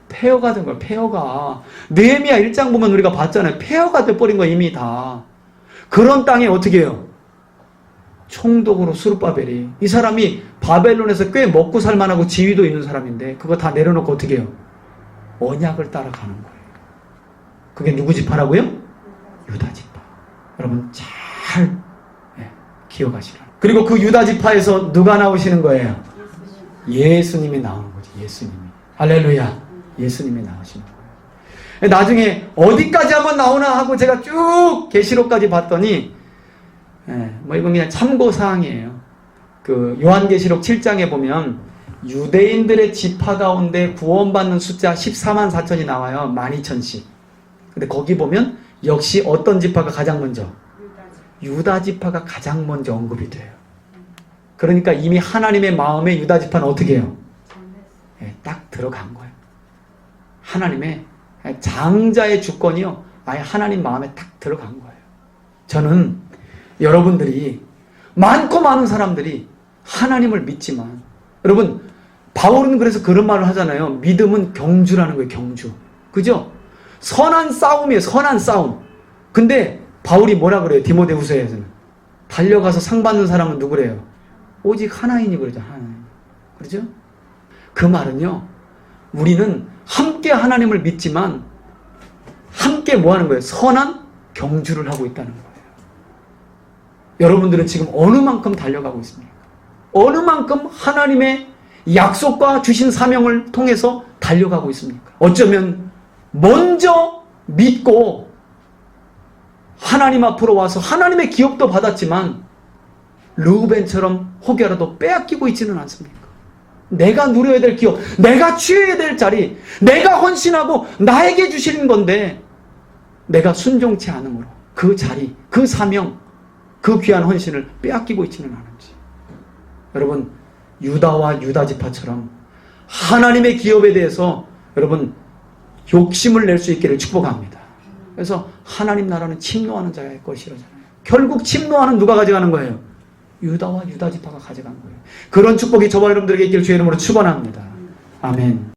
폐허가 된 거예요. 폐허가. 느헤미야 1장 보면 우리가 봤잖아요. 폐허가 돼버린 거예요. 이미 다. 그런 땅에 어떻게 해요? 총독으로 수르바벨이, 이 사람이 바벨론에서 꽤 먹고 살만하고 지위도 있는 사람인데 그거 다 내려놓고 어떻게 해요? 언약을 따라가는 거예요. 그게 누구 지파라고요? 유다 지파. 여러분 잘 기억하시라. 그리고 그 유다 지파에서 누가 나오시는 거예요? 예수님이 나오는 거죠. 예수님이. 할렐루야. 예수님이 나오시는 거예요. 나중에 어디까지 한번 나오나 하고 제가 쭉 계시록까지 봤더니 뭐 이건 그냥 참고사항이에요. 그 요한계시록 7장에 보면 유대인들의 지파 가운데 구원받는 숫자 14만 4천이 나와요. 12,000씩. 근데 거기 보면 역시 어떤 지파가 가장 먼저? 유다 지파가 가장 먼저 언급이 돼요. 그러니까 이미 하나님의 마음에 유다 지파는 어떻게 해요? 딱 들어간 거예요. 하나님의 장자의 주권이요, 아예 하나님 마음에 딱 들어간 거예요. 저는 여러분들이, 많고 많은 사람들이 하나님을 믿지만, 여러분 바울은 그래서 그런 말을 하잖아요. 믿음은 경주라는 거예요. 경주. 그죠? 선한 싸움이에요. 선한 싸움. 근데 바울이 뭐라 그래요? 디모데후서에서는 달려가서 상 받는 사람은 누구래요? 오직 하나이니 그러죠. 하나님. 그렇죠? 그 말은요, 우리는 함께 하나님을 믿지만 함께 뭐 하는 거예요? 선한 경주를 하고 있다는 거예요. 여러분들은 지금 어느 만큼 달려가고 있습니까? 어느 만큼 하나님의 약속과 주신 사명을 통해서 달려가고 있습니까? 어쩌면 먼저 믿고 하나님 앞으로 와서 하나님의 기업도 받았지만 르우벤처럼 혹여라도 빼앗기고 있지는 않습니까? 내가 누려야 될 기업, 내가 취해야 될 자리, 내가 헌신하고 나에게 주시는 건데 내가 순종치 않음으로 그 자리, 그 사명, 그 귀한 헌신을 빼앗기고 있지는 않은지. 여러분, 유다와 유다 지파처럼 하나님의 기업에 대해서 여러분 욕심을 낼 수 있기를 축복합니다. 그래서 하나님 나라는 침노하는 자의 것이라잖아요. 결국 침노하는 누가 가져가는 거예요? 유다와 유다 지파가 가져간 거예요. 그런 축복이 저와 여러분들에게 있기를 주의 이름으로 축원합니다. 아멘.